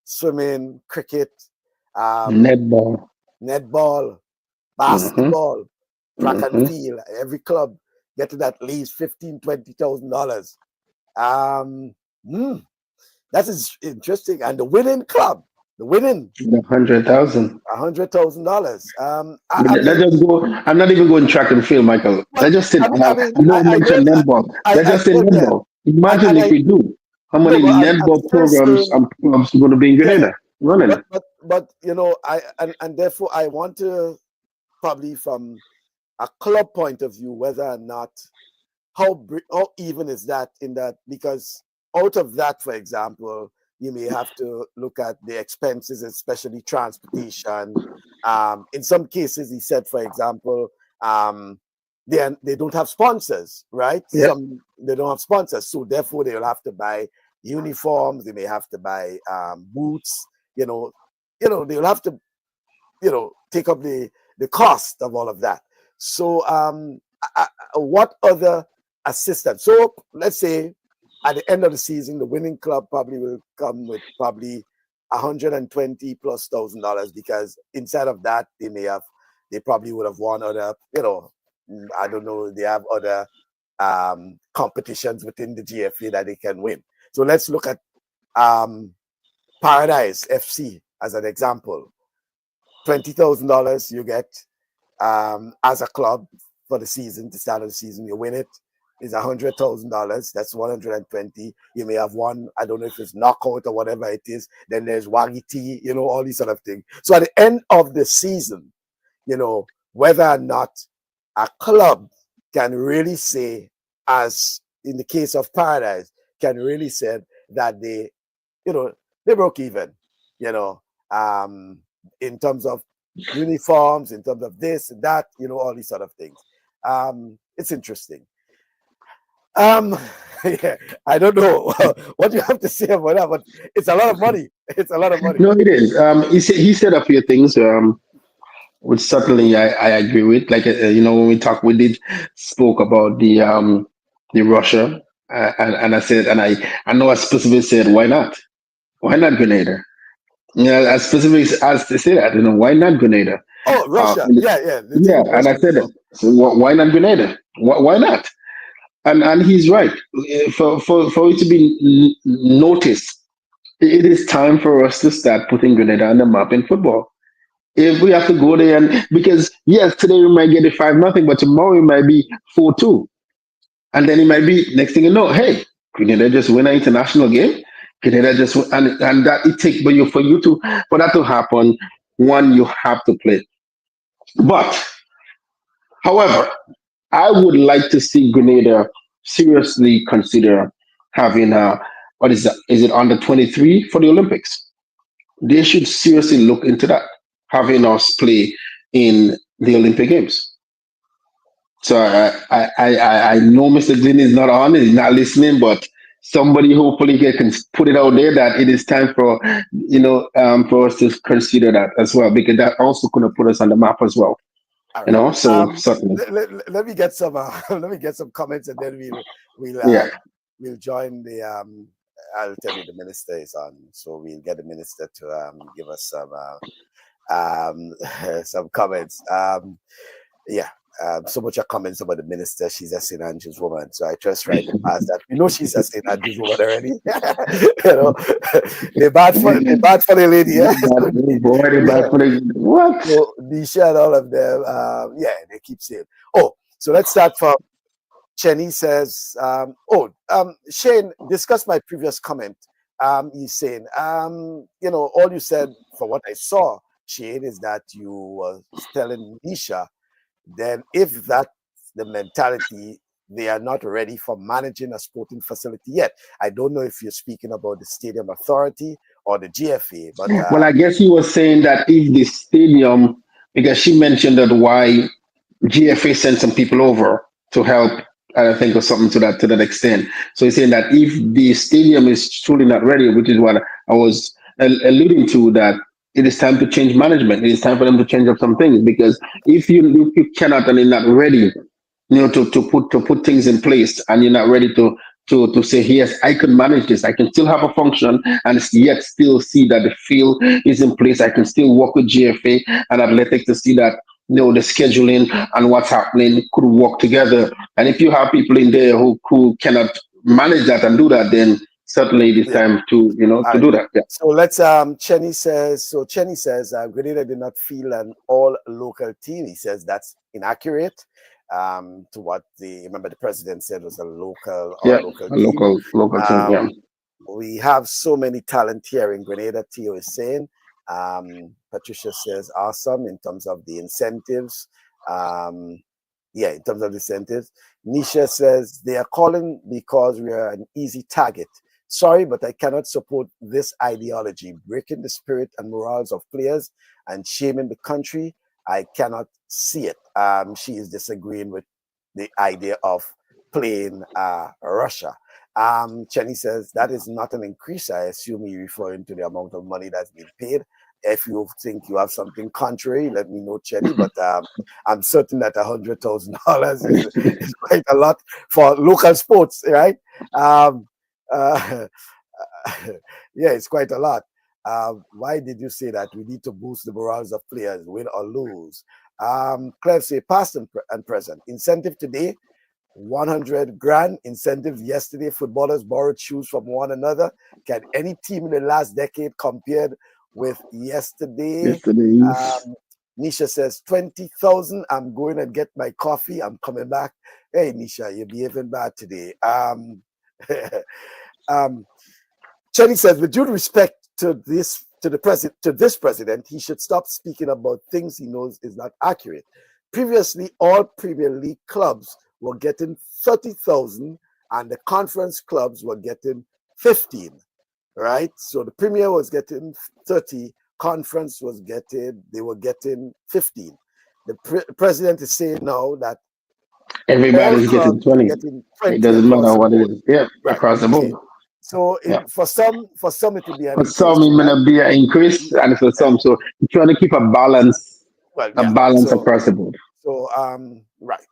swimming, cricket, netball, basketball, track and field, every club getting at least $15,000, $20,000. That is interesting. And the winning club, $100,000. $100,000. Let's just go. I'm not even going track and field, Michael. Let's just say, I don't mention netball. Let's just say netball. Imagine if we do. How many netball programs and clubs are going to be in Grenada running? But you know, and therefore I want to probably from a club point of view, whether or not how even is that in that, because out of that, for example, you may have to look at the expenses, especially transportation. In some cases, he said, for example, they don't have sponsors, right? Yeah. They don't have sponsors, so therefore they'll have to buy uniforms. They may have to buy boots. They'll have to, take up the cost of all of that. So, what other assistance? So, let's say at the end of the season, the winning club probably will come with probably $120,000+ because inside of that they probably would have won other, I don't know, they have other competitions within the GFA that they can win. So let's look at Paradise FC as an example. $20,000 you get as a club for the season, the start of the season, you win it. Is $100,000. That's 120. You may have one, I don't know if it's knockout or whatever it is. Then there's Wagiti, all these sort of things. So at the end of the season, whether or not a club can really say, as in the case of Paradise, can really say that they broke even, in terms of uniforms, in terms of this and that, all these sort of things. It's interesting. Yeah, I don't know what you have to say about that, but it's a lot of money. It's a lot of money. No, it is. He said a few things, which certainly I agree with. Like when we did spoke about the Russia And I said, and I know I specifically said, why not? Why not Grenada? I specifically as to say that, why not Grenada? Oh, Russia. Yeah. The Yeah, thing with and Russia. I said, so why not Grenada? Why not? And he's right. For it to be noticed, it is time for us to start putting Grenada on the map in football. If we have to go there, and because yes, today we might get it 5-0, but tomorrow it might be 4-2. And then it might be next thing you know, hey, Grenada just win an international game. Grenada just and that it takes for that to happen, one, you have to play. But however, I would like to see Grenada seriously consider having what is that? Is it under 23 for the Olympics? They should seriously look into that, having us play in the Olympic Games. So I know Mr. Glynn is not on, he's not listening, but somebody hopefully can put it out there that it is time for for us to consider that as well, because that also could have put us on the map as well. All right. So certainly, Let me get some let me get some comments, and then we'll yeah. we'll join the I'll tell you the minister is on, so we'll get the minister to give us some comments. Yeah. So much of comments about the minister. She's a St. Andrew's woman, so I just right to pass that. You know, she's a St. Andrew's woman already. They're bad for the lady. Yeah? What? So Nisha and all of them, they keep saying. Oh, so let's start from Chenny says, Shane, discuss my previous comment. He's saying, all you said, for what I saw, Shane, is that you were telling Nisha, then if that's the mentality, they are not ready for managing a sporting facility yet. I don't know if you're speaking about the Stadium Authority or the GFA, but well, I guess he was saying that if the stadium, because she mentioned that why GFA sent some people over to help, I think, or something to that extent. So he's saying that if the stadium is truly not ready, which is what I was alluding to, that it is time to change management. It is time for them to change up some things, because if you cannot and you're not ready, to put things in place, and you're not ready to say, yes, I can manage this. I can still have a function and yet still see that the field is in place. I can still work with GFA and athletics to see that the scheduling and what's happening could work together. And if you have people in there who cannot manage that and do that, then certainly it is time to do that. Yeah. So let's Chenny says Grenada did not feel an all local team. He says that's inaccurate. To what remember the president said was a local team. Local team. Yeah. We have so many talent here in Grenada, Theo is saying. Patricia says awesome in terms of the incentives. In terms of the incentives. Nisha says they are calling because we are an easy target. Sorry, but I cannot support this ideology, breaking the spirit and morals of players and shaming the country. I cannot see it. She is disagreeing with the idea of playing Russia. Chenny says that is not an increase. I assume you're referring to the amount of money that's been paid. If you think you have something contrary, let me know, Chenny. But I'm certain that $100,000 is quite a lot for local sports, right? It's quite a lot. Why did you say that? We need to boost the morals of players, win or lose. Claire say past and present. Incentive today, 100 grand. Incentive yesterday, footballers borrowed shoes from one another. Can any team in the last decade compared with yesterday? Nisha says 20,000. I'm going and get my coffee. I'm coming back. Hey, Nisha, you're behaving bad today. Chenny says, with due respect to this president, he should stop speaking about things he knows is not accurate. Previously, all Premier League clubs were getting 30,000, and the conference clubs were getting 15. Right? So the Premier was getting 30, conference was getting 15. The president is saying now that everybody's getting 20. It doesn't matter what it is. Yeah, right. Across the board. So for some it will be an increase. For some, it may not be an increase, and for some, so you're trying to keep a balance, across the board. So right.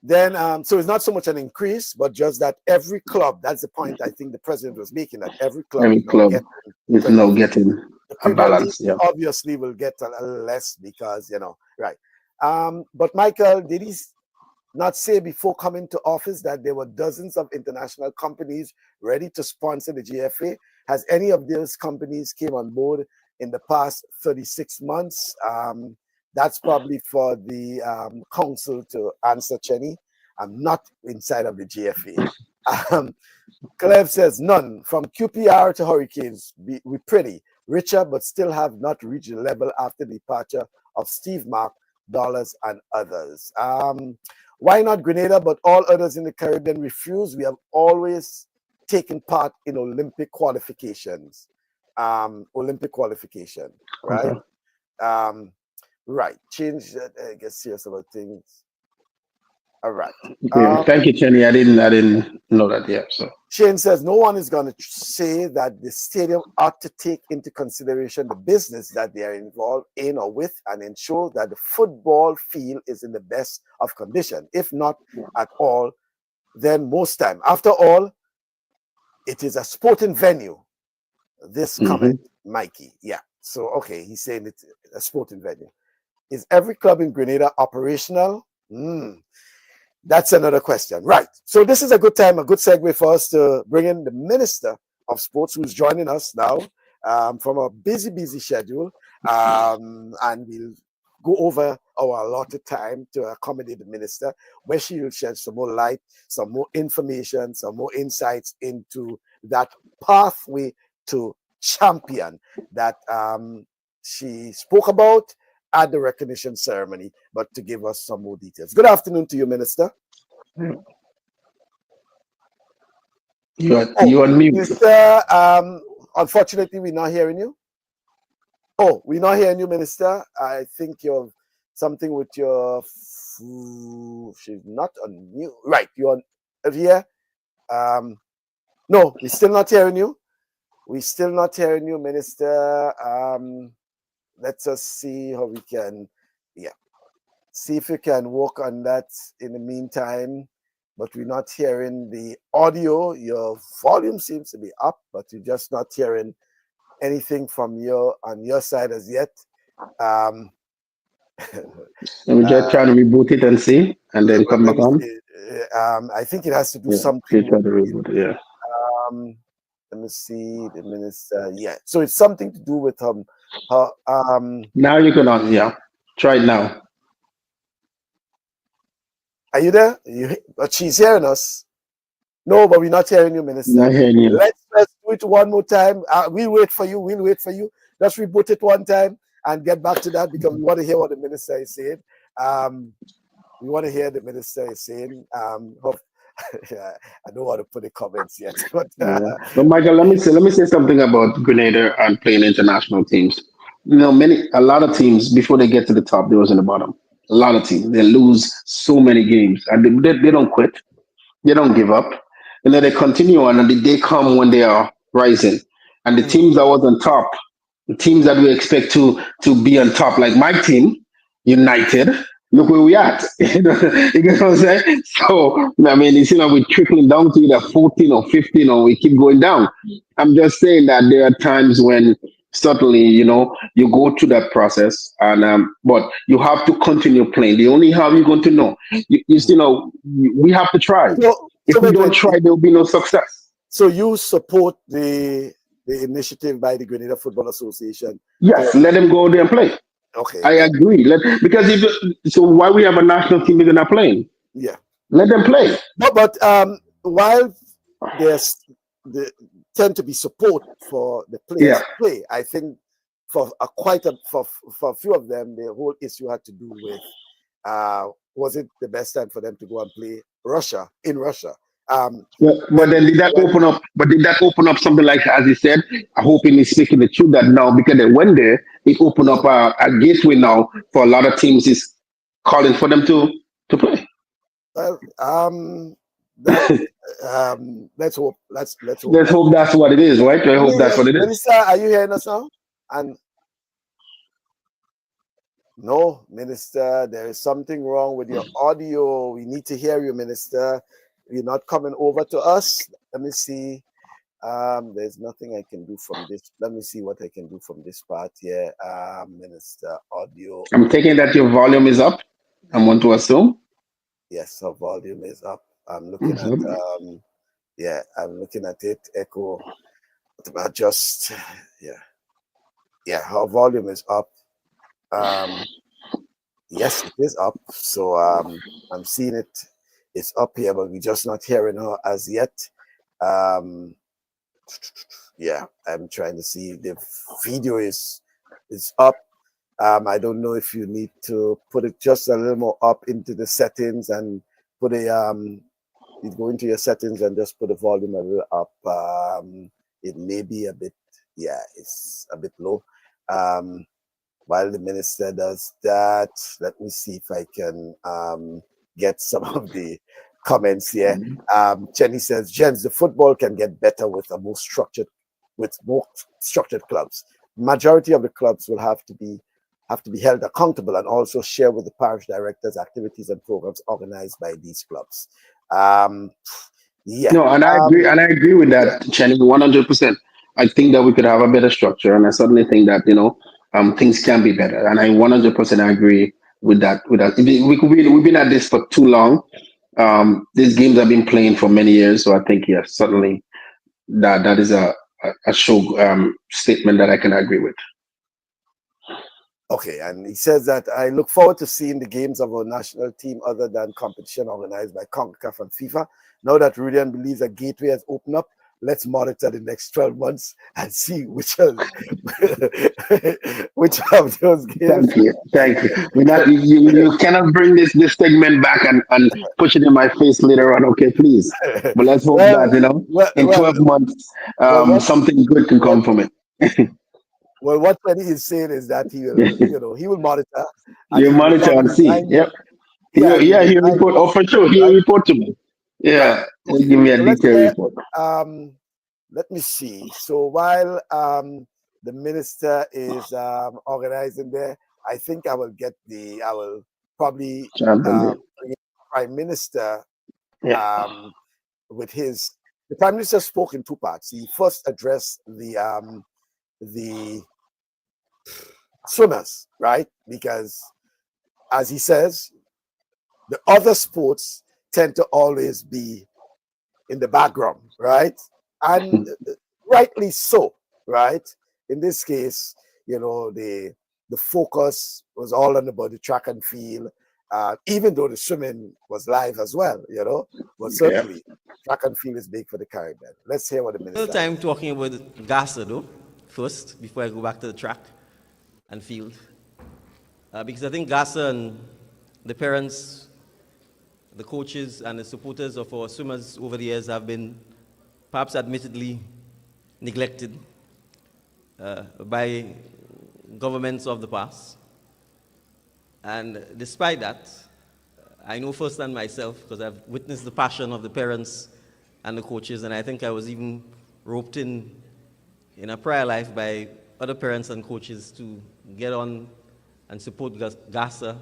then so it's not so much an increase, but just that every club, that's the point I think the president was making, that every club Every is now club getting is Premier now League. getting The a Premier League balance. Yeah. obviously will get a little less because, right. But Michael, did he not say before coming to office that there were dozens of international companies ready to sponsor the GFA? Has any of those companies came on board in the past 36 months? That's probably for the council to answer, Chenny. I'm not inside of the GFA. Cleve says, none. From QPR to Hurricanes, we're pretty richer, but still have not reached the level after the departure of Steve Mark, Dollars, and others. Why not Grenada, but all others in the Caribbean refuse? We have always taken part in Olympic qualifications. Right? Okay. Right. Change that. I guess serious about things. All right. Okay. Thank you, Chenny. I didn't know that yet. So Shane says no one is going to say that the stadium ought to take into consideration the business that they are involved in or with and ensure that the football field is in the best of condition. If not at all, then most time. After all, it is a sporting venue. This comment, Mikey. Yeah. So, okay, he's saying it's a sporting venue. Is every club in Grenada operational? That's another question. Right. So this is a good time, a good segue for us to bring in the Minister of Sports, who's joining us now from a busy schedule. And we'll go over our allotted time to accommodate the Minister, where she will shed some more light, some more information, some more insights into that pathway to champion that she spoke about at the recognition ceremony, but to give us some more details. Good afternoon to you, Minister. You on mute. Minister, unfortunately, we're not hearing you. Oh, we're not hearing you, Minister. I think you're something with your... She's not on mute. Right, you're on here. No, we're still not hearing you. We're still not hearing you, Minister. Let's us see how we can, see if we can work on that in the meantime. But we're not hearing the audio. Your volume seems to be up, but you're just not hearing anything from you on your side as yet. Let me just try to reboot it and see, and then come back on. I think it has to do something. Try to reboot it, let me see the Minister. Yeah, so it's something to do with her. Now you can on. Try it now. Are you there? But she's hearing us. No, but we're not hearing you, Minister. Not hearing you. Let's do it one more time. We'll wait for you. Let's reboot it one time and get back to that because we want to hear what the Minister is saying. We want to hear the Minister is saying. I don't want to put the comments yet. But Michael, let me say something about Grenada and playing international teams. A lot of teams before they get to the top, they was in the bottom. A lot of teams they lose so many games and they don't quit. They don't give up. They continue on, and the day come when they are rising. And the teams that was on top, the teams that we expect to be on top, like my team, United. Look where we at. You know what I'm saying? So I mean, it's we're trickling down to either 14 or 15, or we keep going down. I'm just saying that there are times when certainly, you go through that process, and but you have to continue playing. The only how you're going to know, we have to try. If we don't try, there will be no success. So you support the initiative by the Grenada Football Association? Yes, let them go there and play. Okay, I agree. Because so why we have a national team if they're not playing? Yeah, let them play. But while there's tend to be support for the players to play, I think for a few of them, the whole issue had to do with was it the best time for them to go and play in Russia? But then did that open up something like, as he said, I hope he's speaking the truth, that now because they went there, it opened up a gateway now for a lot of teams is calling for them to play. Well, let's hope. Let's hope. Let's hope that's what it is, right? I hope that's what it is. Minister, are you hearing us now? And No, Minister, there is something wrong with your audio. We need to hear you, Minister. You're not coming over to us. Let me see. There's nothing I can do from this. Let me see what I can do from this part here. Minister, audio. I'm taking that your volume is up. I want to assume. Yes, her volume is up. I'm looking at, Mhm. yeah, I'm looking at it. Echo. Adjust. Yeah, her volume is up. Yes, it is up. So I'm seeing it. It's up here, but we're just not hearing her as yet. Um, yeah, I'm trying to see the video is up. I don't know if you need to put it just a little more up into the settings and put a you go into your settings and just put the volume a little up. It may be a bit, yeah, it's a bit low. While the minister does that, let me see if I can get some of the comments here. Jenny says, Jens, the football can get better with more structured clubs. Majority of the clubs will have to be held accountable and also share with the parish directors activities and programs organized by these clubs. Yeah. No, and I agree with that, Chenny, 100%. I think that we could have a better structure, and I certainly think that things can be better, and I 100% agree with that. We've been at this for too long. These games have been playing for many years, so I think yes, certainly that is a show statement that I can agree with. Okay, and he says that I look forward to seeing the games of our national team other than competition organized by CONCACAF and FIFA. Now that Rudian believes a gateway has opened up, let's monitor the next 12 months and see which of those games. Thank you. We're not, you cannot bring this segment back and push it in my face later on. Okay, please. But let's hope well, that in 12 months, well, what, something good can what, come from it. well, what Penny is saying is that he will monitor and You he will monitor probably and see. remind me. Yep. Yeah, and he will He'll remind report. me, Oh, for sure. He'll right? report to me. Right. Yeah. He'll Okay. give me a So let's detailed get report. let me see. So while the minister is organizing there, I think I will probably bring in the prime minister Yeah. with the prime minister spoke in two parts. He first addressed the swimmers, right? Because as he says, the other sports tend to always be in the background, right? And rightly so, right? In this case, the focus was all on about the track and field, even though the swimming was live as well, but Yeah. certainly track and field is big for the Caribbean. Let's hear what the minister Time talking about Gaza though, first, before I go back to the track and field. Because I think Gaza and the parents, the coaches, and the supporters of our swimmers over the years have been, perhaps admittedly, neglected by governments of the past. And despite that, I know firsthand myself, because I've witnessed the passion of the parents and the coaches, and I think I was even roped in a prior life by other parents and coaches to get on and support Gaza.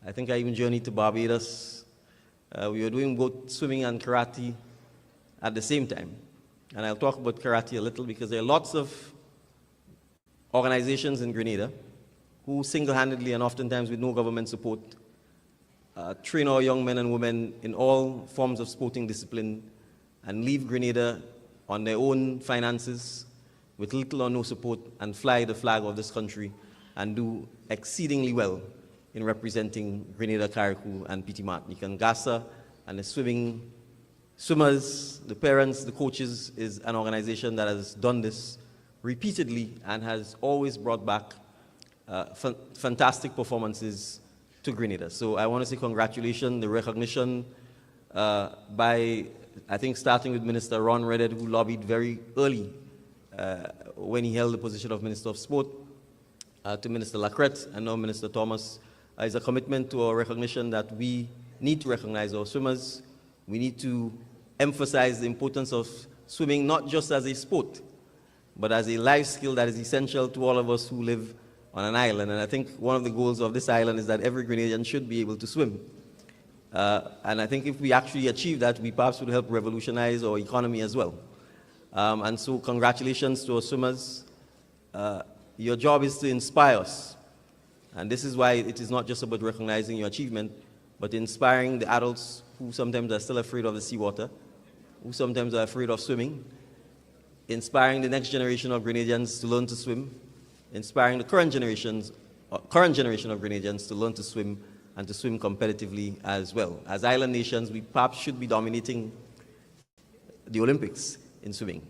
I think I even journeyed to Barbados. We were doing both swimming and karate at the same time. And I'll talk about karate a little because there are lots of organizations in Grenada who single-handedly and oftentimes with no government support train our young men and women in all forms of sporting discipline and leave Grenada on their own finances with little or no support and fly the flag of this country and do exceedingly well in representing Grenada, Carriacou, and Petit Martinique. And Gaza and the swimmers, the parents, the coaches is an organization that has done this repeatedly and has always brought back fantastic performances to Grenada. So I want to say congratulations, the recognition by, I think, starting with Minister Ron Redhead, who lobbied very early when he held the position of Minister of Sport, to Minister Lacrette and now Minister Thomas, is a commitment to our recognition that we need to recognize our swimmers. We need to emphasize the importance of swimming not just as a sport, but as a life skill that is essential to all of us who live on an island. And I think one of the goals of this island is that every Grenadian should be able to swim. And I think if we actually achieve that, we perhaps would help revolutionize our economy as well. And so congratulations to our swimmers. Your job is to inspire us. And this is why it is not just about recognizing your achievement, but inspiring the adults who sometimes are still afraid of the seawater, who sometimes are afraid of swimming, inspiring the next generation of Grenadians to learn to swim, inspiring the current generation of Grenadians to learn to swim and to swim competitively as well. As island nations, we perhaps should be dominating the Olympics in swimming.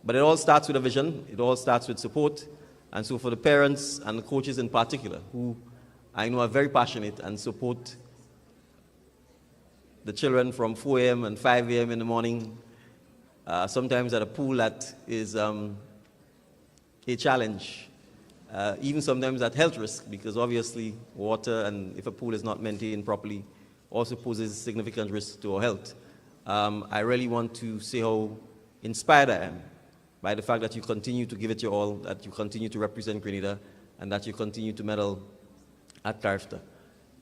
But it all starts with a vision, it all starts with support. And so for the parents and the coaches in particular, who I know are very passionate and support the children from 4 a.m. and 5 a.m. in the morning, sometimes at a pool that is a challenge, even sometimes at health risk, because obviously water, and if a pool is not maintained properly, also poses significant risk to our health. I really want to say how inspired I am by the fact that you continue to give it your all, that you continue to represent Grenada, and that you continue to medal at CARIFTA.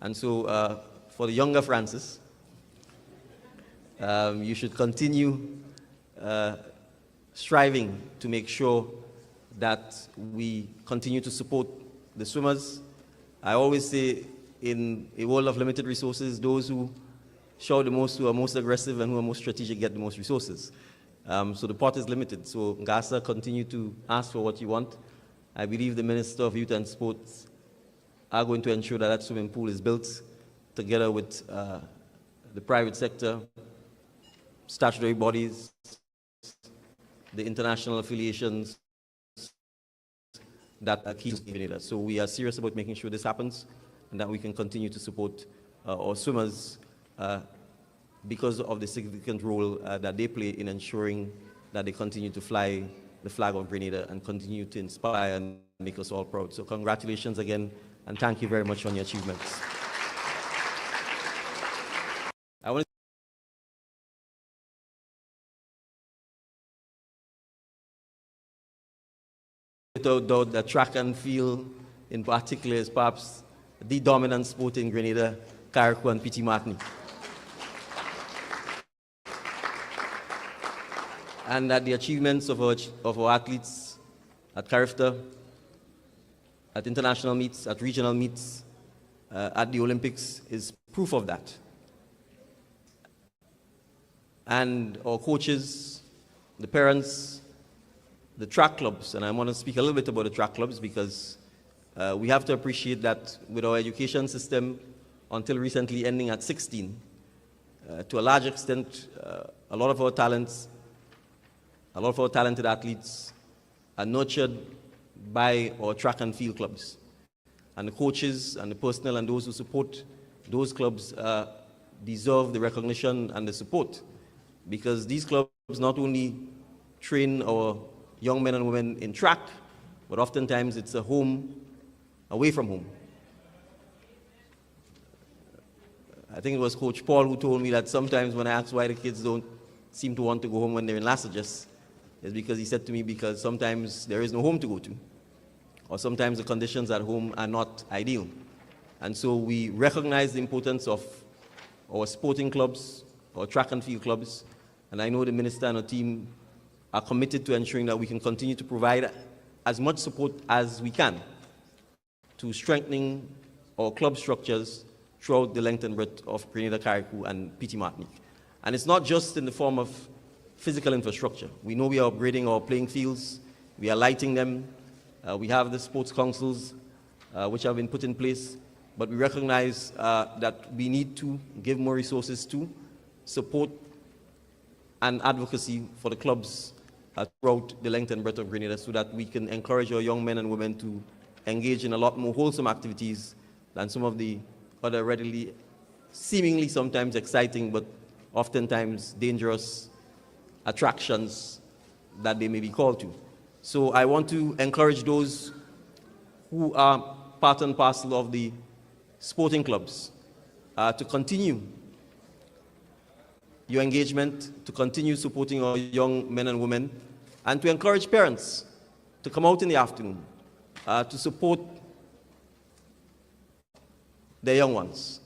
And so for the younger Francis, you should continue striving to make sure that we continue to support the swimmers. I always say, in a world of limited resources, those who show the most, who are most aggressive and who are most strategic, get the most resources. So the pot is limited. So Ngasa, continue to ask for what you want. I believe the Minister of Youth and Sports are going to ensure that that swimming pool is built together with the private sector, statutory bodies, the international affiliations that are key to Grenada. So we are serious about making sure this happens and that we can continue to support our swimmers because of the significant role that they play in ensuring that they continue to fly the flag of Grenada and continue to inspire and make us all proud. So congratulations again, and thank you very much on your achievements. I want to without doubt that track and field in particular is perhaps the dominant sport in Grenada, Carriacou and Petit Martinique. And that the achievements of our athletes at CARIFTA, at international meets, at regional meets, at the Olympics is proof of that. And our coaches, the parents, the track clubs, and I want to speak a little bit about the track clubs because we have to appreciate that with our education system until recently ending at 16, to a large extent, a lot of our talented athletes are nurtured by our track and field clubs. And the coaches and the personnel and those who support those clubs deserve the recognition and the support, because these clubs not only train our young men and women in track, but oftentimes it's a home away from home. I think it was Coach Paul who told me that sometimes when I ask why the kids don't seem to want to go home when they're in Lassages, it's because he said to me, because sometimes there is no home to go to, or sometimes the conditions at home are not ideal. And so we recognize the importance of our sporting clubs, our track and field clubs, and I know the minister and her team are committed to ensuring that we can continue to provide as much support as we can to strengthening our club structures throughout the length and breadth of Grenada, Carriacou, and Petit Martinique. And it's not just in the form of physical infrastructure. We know we are upgrading our playing fields, we are lighting them, we have the sports councils which have been put in place, but we recognize that we need to give more resources to support and advocacy for the clubs throughout the length and breadth of Grenada so that we can encourage our young men and women to engage in a lot more wholesome activities than some of the other readily, seemingly sometimes exciting, but oftentimes dangerous attractions that they may be called to. So I want to encourage those who are part and parcel of the sporting clubs to continue your engagement, to continue supporting our young men and women, and to encourage parents to come out in the afternoon to support their young ones.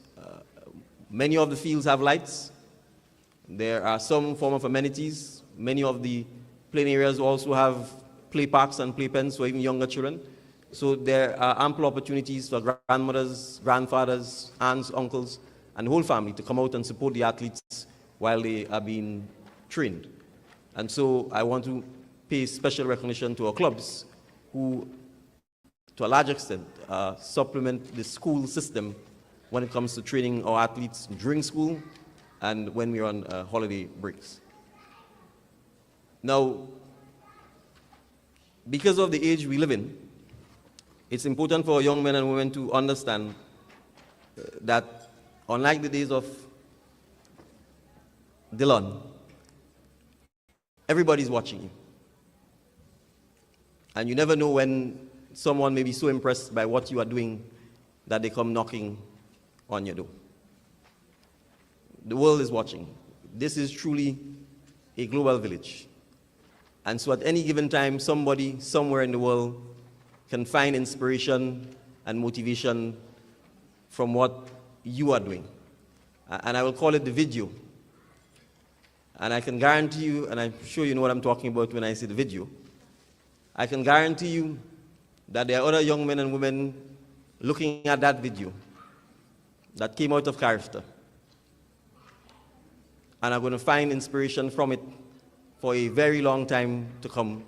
Many of the fields have lights. There are some form of amenities. Many of the playing areas also have play parks and playpens for even younger children. So there are ample opportunities for grandmothers, grandfathers, aunts, uncles, and the whole family to come out and support the athletes while they are being trained. And so I want to pay special recognition to our clubs who, to a large extent, supplement the school system when it comes to training our athletes during school and when we're on holiday breaks. Now, because of the age we live in, it's important for young men and women to understand that unlike the days of Dylan, everybody's watching you. And you never know when someone may be so impressed by what you are doing that they come knocking on your door. The world is watching. This is truly a global village. And so at any given time, somebody somewhere in the world can find inspiration and motivation from what you are doing. And I will call it the video. And I can guarantee you, and I'm sure you know what I'm talking about when I say the video, I can guarantee you that there are other young men and women looking at that video that came out of CARIFTA and are going to find inspiration from it for a very long time to come,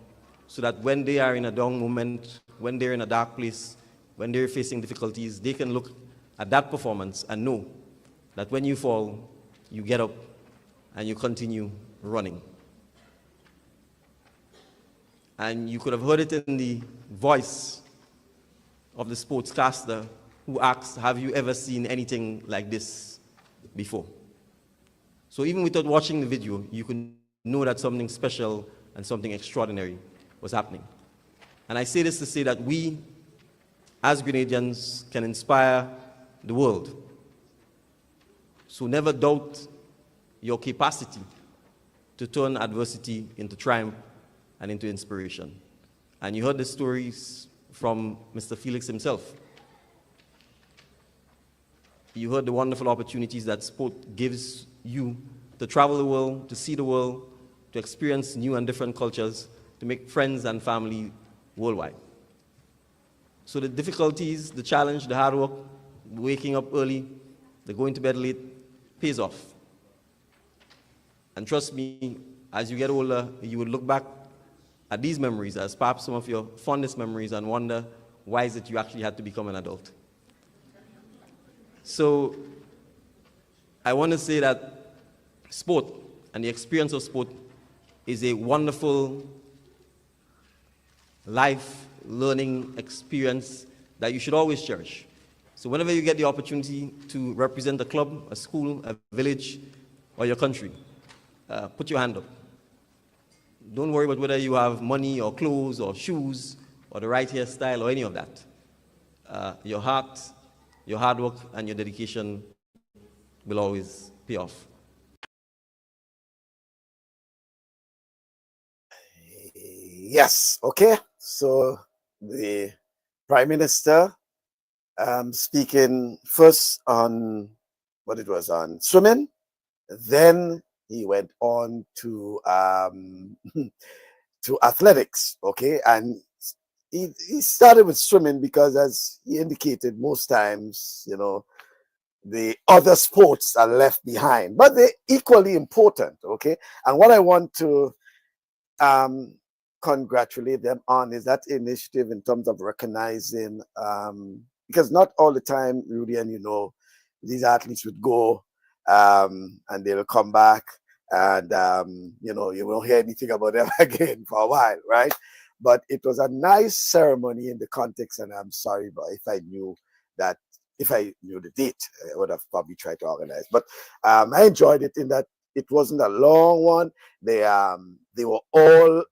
so that when they are in a down moment, when they're in a dark place, when they're facing difficulties, they can look at that performance and know that when you fall, you get up and you continue running. And you could have heard it in the voice of the sportscaster who asked, have you ever seen anything like this before? So even without watching the video, you can know that something special and something extraordinary was happening. And I say this to say that we, as Grenadians, can inspire the world. So never doubt your capacity to turn adversity into triumph and into inspiration. And you heard the stories from Mr. Felix himself. You heard the wonderful opportunities that sport gives you to travel the world, to see the world, to experience new and different cultures, to make friends and family worldwide. So the difficulties, the challenge, the hard work, waking up early, the going to bed late, pays off. And trust me, as you get older, you will look back at these memories as perhaps some of your fondest memories and wonder, why is it you actually had to become an adult? So I want to say that sport and the experience of sport is a wonderful life learning experience that you should always cherish. So whenever you get the opportunity to represent a club, a school, a village, or your country, put your hand up. Don't worry about whether you have money or clothes or shoes or the right hairstyle or any of that. Your heart, your hard work, and your dedication will always pay off. Yes, okay. So the Prime Minister speaking first on what it was on swimming, then he went on to to athletics, okay, and he started with swimming because, as he indicated, most times, you know, the other sports are left behind, but they're equally important, okay. And what I want to congratulate them on is that initiative in terms of recognizing, because not all the time, Rudy, and you know, these athletes would go and they'll come back and you know, you won't hear anything about them again for a while, right? But it was a nice ceremony in the context, and I'm sorry, but if I knew the date, I would have probably tried to organize. But I enjoyed it in that it wasn't a long one. They were all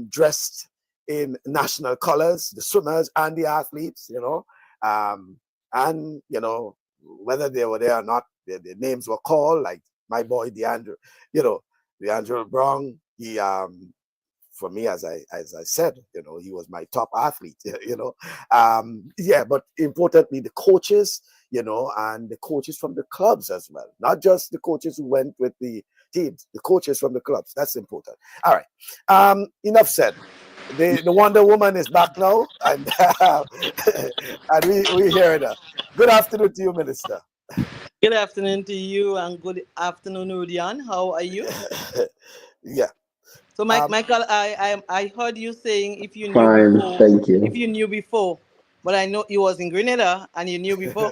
dressed in national colors, the swimmers and the athletes, you know, and you know, whether they were there or not, their names were called. Like my boy DeAndre, you know, DeAndre Brown, he for me, as I said, he was my top athlete. But importantly, the coaches, and the coaches from the clubs as well, not just the coaches who went with the teams, the coaches from the clubs. That's important. All right. Enough said. The Wonder Woman is back now, and and we hear her. Good afternoon to you, Minister. Good afternoon to you and good afternoon, Rudian. How are you? Yeah. So, Michael, I heard you saying if you knew Fine, before, thank you. but I know you was in Grenada and you knew before,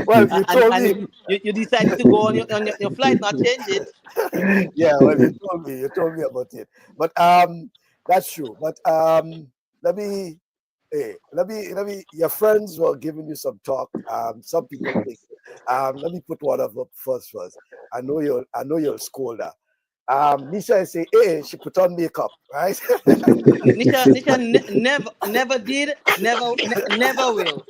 Well, you and, told and me. you decided to go on your flight, not change it. Yeah, well, you told me about it. But that's true. But let me your friends were giving you some talk. Some people think let me put one of them first. I know you'll scold her. Nisha say, hey, she put on makeup, right? Nisha never did, never will.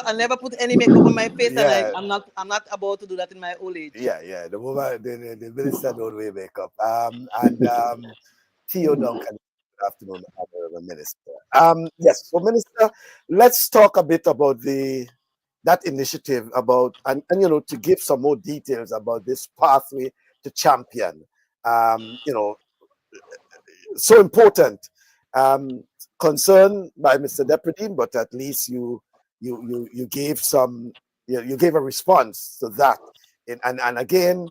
I never put any makeup on my face, and Yeah, I'm not about to do that in my old age. yeah. The woman, the minister don't wear makeup. And Theo Duncan, good afternoon, Honorable Minister. Yes, so Minister, let's talk a bit about that initiative about and to give some more details about this pathway to champion. So important. Concern by Mr. Deputy, but at least you gave some you gave a response to that. And again,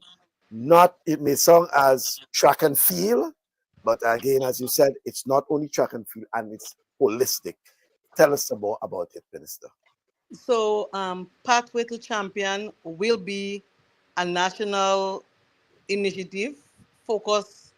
not it may sound as track and field, but again, as you said, it's not only track and field and it's holistic. Tell us some more about it, Minister. So, Pathway to Champion will be a national initiative focused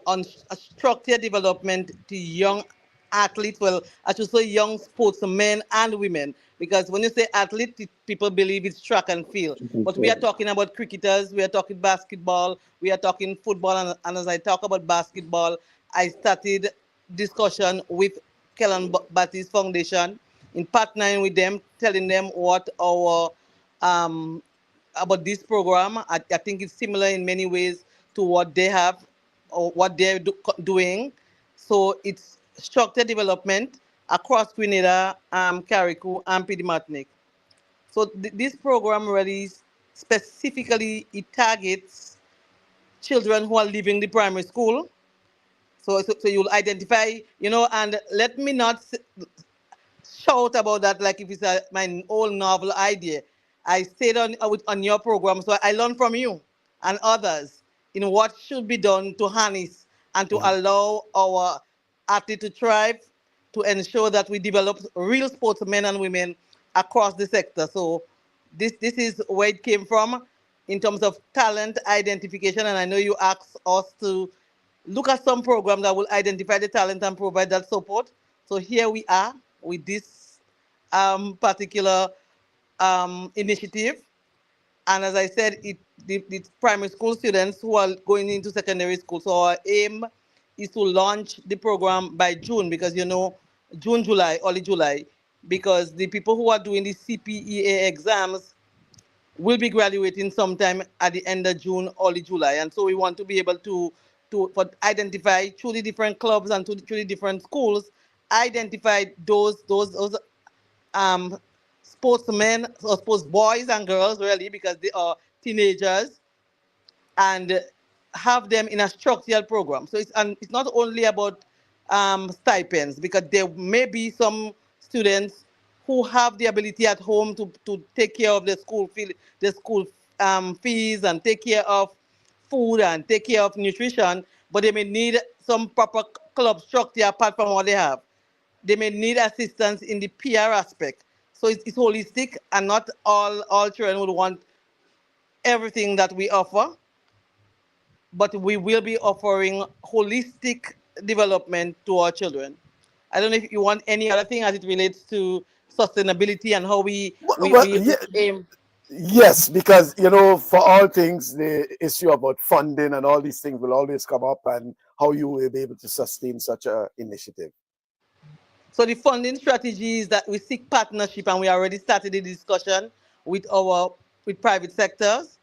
on a structured development to young athletes. Well, I should say young sportsmen and women, because when you say athlete, people believe it's track and field. But we are talking about cricketers, we are talking basketball, we are talking football, and as I talk about basketball, I started discussion with Kellen Batty's Foundation in partnering with them, telling them what our um, about this program. I think it's similar in many ways to what they have or what they're doing. So it's structured development across Grenada, Carriacou, and Pidi Martinique. So this program really specifically it targets children who are leaving the primary school. So you'll identify, and let me not shout about that like if it's my old novel idea. I stayed on your program, so I learned from you and others in what should be done to harness and to allow our athlete to thrive, to ensure that we develop real sportsmen and women across the sector. So this is where it came from in terms of talent identification, and I know you asked us to look at some program that will identify the talent and provide that support. So here we are with this particular initiative. And as I said, the primary school students who are going into secondary school. So our aim is to launch the program by June, because June, July, early July, because the people who are doing the CPEA exams will be graduating sometime at the end of June, early July. And so we want to be able to identify through the different clubs and through the different schools, identify those um, sportsmen or sports boys and girls really, because they are teenagers, and have them in a structural program. So it's not only about stipends, because there may be some students who have the ability at home to take care of the school fees, and take care of food and take care of nutrition, but they may need some proper club structure apart from what they have. They may need assistance in the PR aspect. So it's holistic, and not all children would want everything that we offer, but we will be offering holistic development to our children. I don't know if you want any other thing as it relates to sustainability and how Well, we aim. yes, because for all things, the issue about funding and all these things will always come up, and how you will be able to sustain such a initiative. So the funding strategy is that we seek partnership, and we already started the discussion with private sectors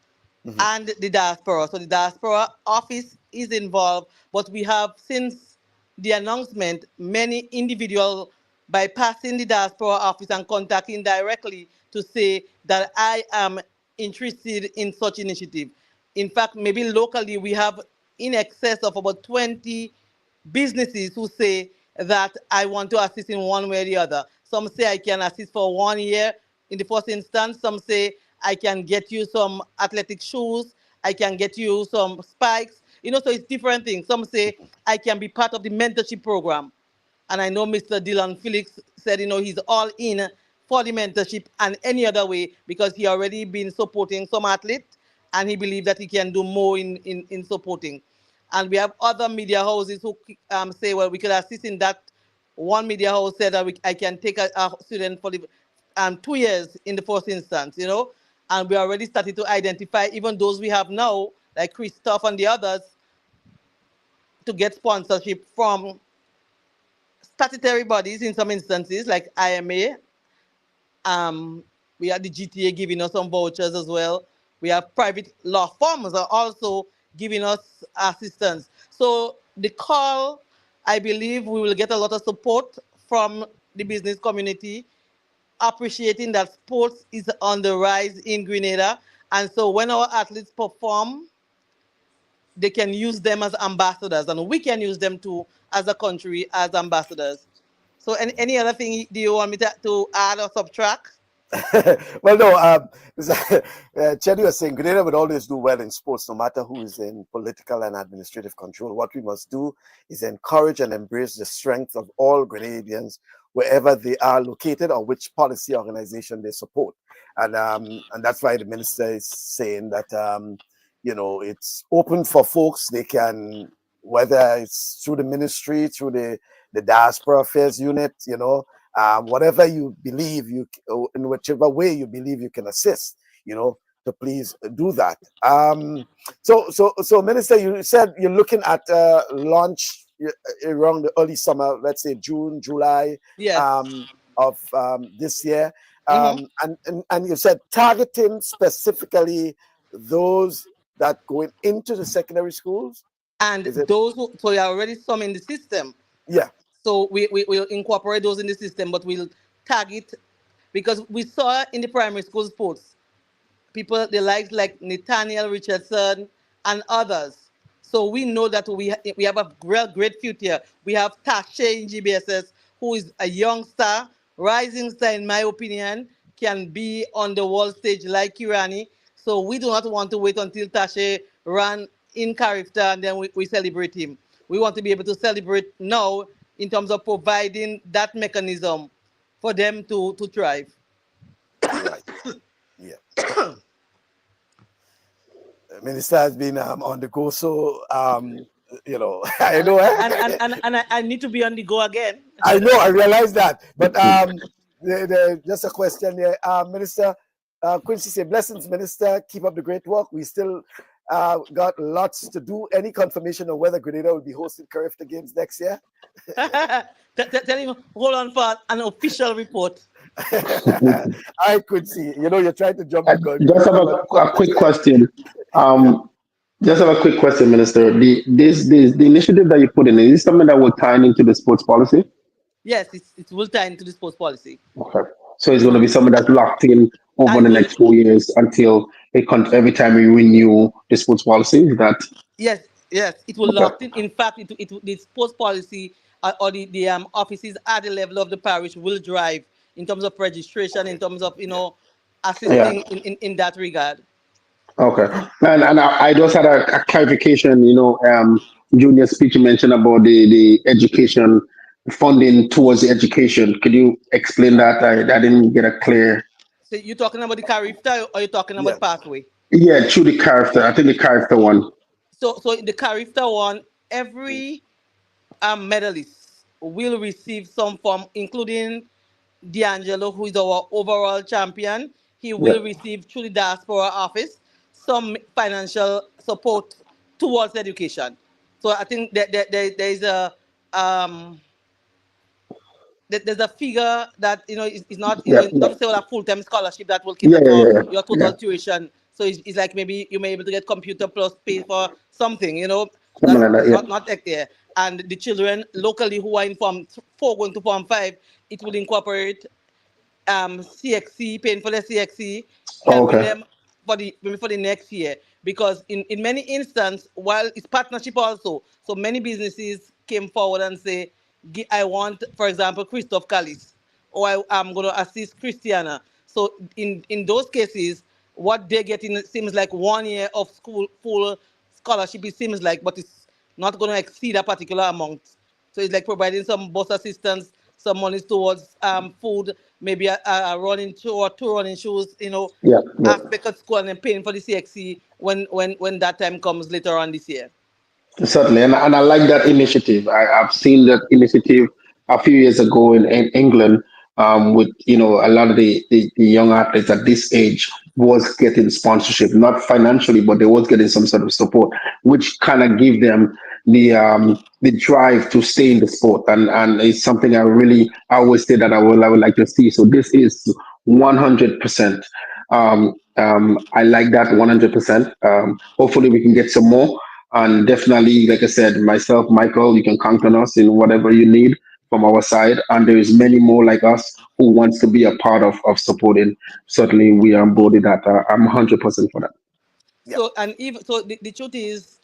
and the diaspora. So the diaspora office is involved, but we have, since the announcement, many individuals bypassing the diaspora office and contacting directly to say that I am interested in such initiative. In fact, maybe locally we have in excess of about 20 businesses who say that I want to assist in one way or the other. Some say I can assist for 1 year in the first instance. Some say I can get you some athletic shoes. I can get you some spikes. So it's different things. Some say I can be part of the mentorship program. And I know Mr. Dylan Felix said, he's all in for the mentorship and any other way because he already been supporting some athletes and he believes that he can do more in supporting. And we have other media houses who say, well, we could assist in that. One media house said that I can take a student for the 2 years in the first instance, and we already started to identify even those we have now, like Christoph and the others, to get sponsorship from statutory bodies in some instances, like IMA. We have the GTA giving us some vouchers as well. We have private law firms are also giving us assistance. So the call, I believe we will get a lot of support from the business community, appreciating that sports is on the rise in Grenada. And so when our athletes perform, they can use them as ambassadors, and we can use them too as a country as ambassadors. So any other thing do you want me to add or subtract? Well, no, Chetty was saying Grenada would always do well in sports, no matter who is in political and administrative control. What we must do is encourage and embrace the strength of all Grenadians, wherever they are located or which policy organization they support. And that's why the minister is saying that, it's open for folks. They can, whether it's through the ministry, through the diaspora affairs unit, whatever you believe in whichever way you believe you can assist, to please do that. So Minister, you said you're looking at launch around the early summer, let's say June, July, Yes. of this year. And you said targeting specifically those that going into the secondary schools. And those who, so there are already some in the system. Yeah. So we will incorporate those in the system, but we'll tag it because we saw in the primary school sports, people, the likes like Nathaniel Richardson and others. So we know that we have a great future. We have Tasha in GBSS, who is a young star, rising star, in my opinion, can be on the world stage like Kirani. So we do not want to wait until Tasha run in CARIFTA and then we celebrate him. We want to be able to celebrate now in terms of providing that mechanism for them to thrive. Right. Yeah. Minister has been on the go, so I know. And I need to be on the go again. I know, I realize that. But just a question here. Minister Quincy say, blessings, Minister. Keep up the great work. We still got lots to do. Any confirmation on whether Grenada will be hosting CARIFTA Games next year? Tell him, hold on for an official report. I could see. You're trying to jump the gun. Just have a quick question. Just have a quick question, Minister. The initiative that you put in, is this something that will tie into the sports policy? Yes, it will tie into the sports policy. Okay. So it's going to be something that's locked in over the next 4 years until every time we renew the sports policy. Is that? Yes, it will lock in. In fact, the sports policy or the offices at the level of the parish will drive in terms of registration, in terms of assisting in that regard. Okay, and I just had a clarification. Junior's speech you mentioned about the education funding towards the education. Could you explain that? I didn't get a clear. So you're talking about the CARIFTA or you're talking about Pathway? Yeah, through the CARIFTA. I think the CARIFTA one. So the CARIFTA one, every medalist will receive some form, including D'Angelo, who is our overall champion. He will receive through the diaspora office some financial support towards education. So I think that there's a figure that it's not not to say a full-time scholarship that will cater for your total tuition. So it's like maybe you may be able to get computer plus pay for something, Something that's like that. Yeah. not there. And the children locally who are in Form 4 going to Form 5, it will incorporate CXC, paying for the CXC, Oh, helping okay. them for the next year. Because in many instances, while it's partnership also, so many businesses came forward and say, I want, for example, Christoph Callis, or I'm going to assist Christiana. So in those cases, what they're getting seems like 1 year of school full scholarship, it seems like, but it's not going to exceed a particular amount. So it's like providing some bus assistance, some money towards food, maybe a running shoe or two running shoes, Yeah. Yeah. aspect of school, and then paying for the CXC when that time comes later on this year. Certainly, and I like that initiative. I've seen that initiative a few years ago in England, with a lot of the young athletes at this age was getting sponsorship, not financially, but they was getting some sort of support, which kind of give them the drive to stay in the sport, and it's something I always say that I would like to see. So this is 100%. I like that 100%. Hopefully, we can get some more. And definitely, like I said, myself, Michael, you can count on us in whatever you need from our side. And there is many more like us who wants to be a part of supporting. Certainly, we are on board with that. I'm 100% for that. Yeah. So and even so, the truth is,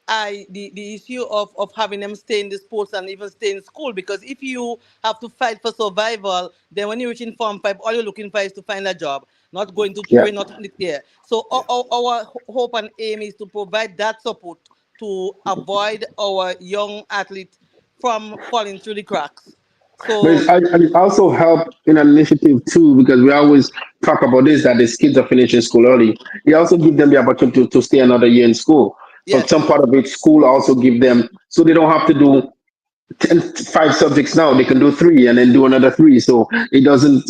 the issue of having them stay in the sports and even stay in school, because if you have to fight for survival, then when you reach in Form 5, all you're looking for is to find a job, not going to Yeah. train, not there. So Yeah. our hope and aim is to provide that support to avoid our young athletes from falling through the cracks. But So and it also helped in an initiative too, because we always talk about this that these kids are finishing school early. It also give them the opportunity to stay another year in school. So some yes. part of it, school also give them, so they don't have to do 5 subjects now. They can do three and then do another three. So it doesn't,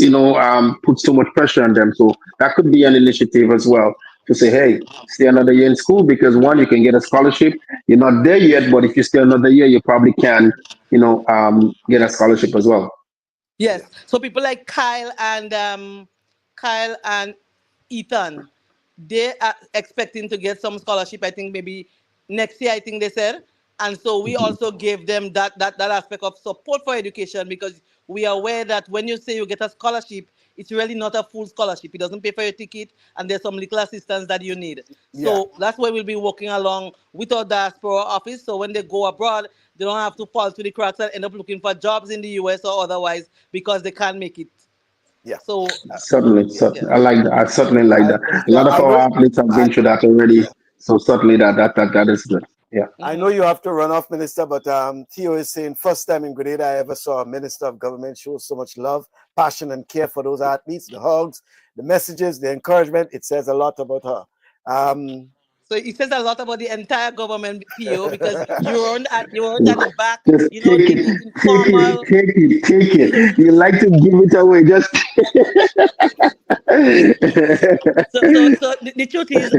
put so much pressure on them. So that could be an initiative as well to say, hey, stay another year in school because one, you can get a scholarship. You're not there yet, but if you stay another year, you probably can, get a scholarship as well. Yes. So people like Kyle and Ethan, they are expecting to get some scholarship. I think maybe next year. I think they said, and so we also gave them that aspect of support for education, because we are aware that when you say you get a scholarship, it's really not a full scholarship. It doesn't pay for your ticket, and there's some little assistance that you need. Yeah. So that's why we'll be working along with our diaspora office. So when they go abroad, they don't have to fall through the cracks and end up looking for jobs in the US or otherwise because they can't make it. Yeah. So, Certainly, Yeah. certainly. I like that. I certainly like I, that. A yeah, lot of I our know. athletes have I, been through that already. yeah. So certainly that is good. Yeah. I know you have to run off, Minister, but Theo is saying first time in Grenada I ever saw a minister of government show so much love, passion, and care for those athletes. The hugs, the messages, the encouragement. It says a lot about her. Um, so it says a lot about the entire government, PO, because you weren't at the back, Just take in it, the take it, informal. take it, take it. You like to give it away. Just So the truth is,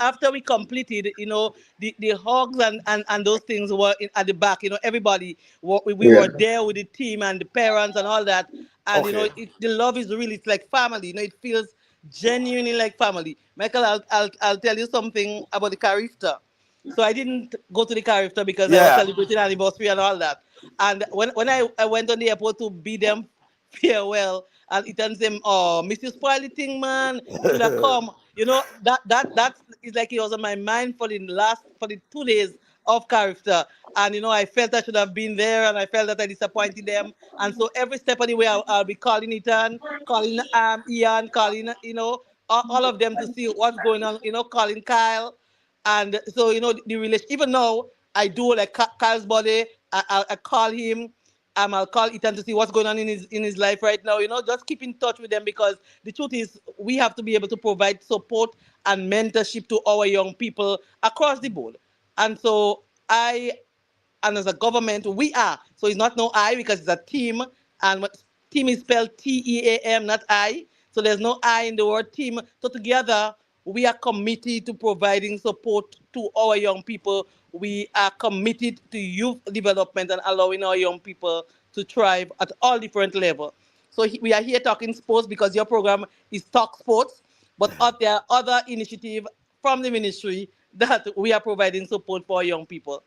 after we completed, the hogs and those things were at the back. Everybody we yeah. were there with the team and the parents and all that, and okay. the love is really, it's like family. It feels genuinely like family. Michael, I'll tell you something about the CARIFTA. So I didn't go to the CARIFTA because I was Yeah. celebrating anniversary and all that. And when I went on the airport to bid them farewell, and it turns him, oh, Mrs. Spoil the thing, man, you should have come. That is like it was on my mind for the 2 days of character. And I felt I should have been there, and I felt that I disappointed them. And so every step of the way, I'll be calling Ethan, calling Ian, calling, all of them to see what's going on, calling Kyle. And so, the relation, even now, I do like Kyle's body. I call him. I'll call Ethan to see what's going on in his life right now. Just keep in touch with them, because the truth is we have to be able to provide support and mentorship to our young people across the board. And so and as a government, we are. So it's not no I, because it's a team, and team is spelled TEAM, not I. So there's no I in the word team. So together, we are committed to providing support to our young people. We are committed to youth development and allowing our young people to thrive at all different levels. So we are here talking sports because your program is Talk Sports. But there are other initiatives from the ministry that we are providing support for young people.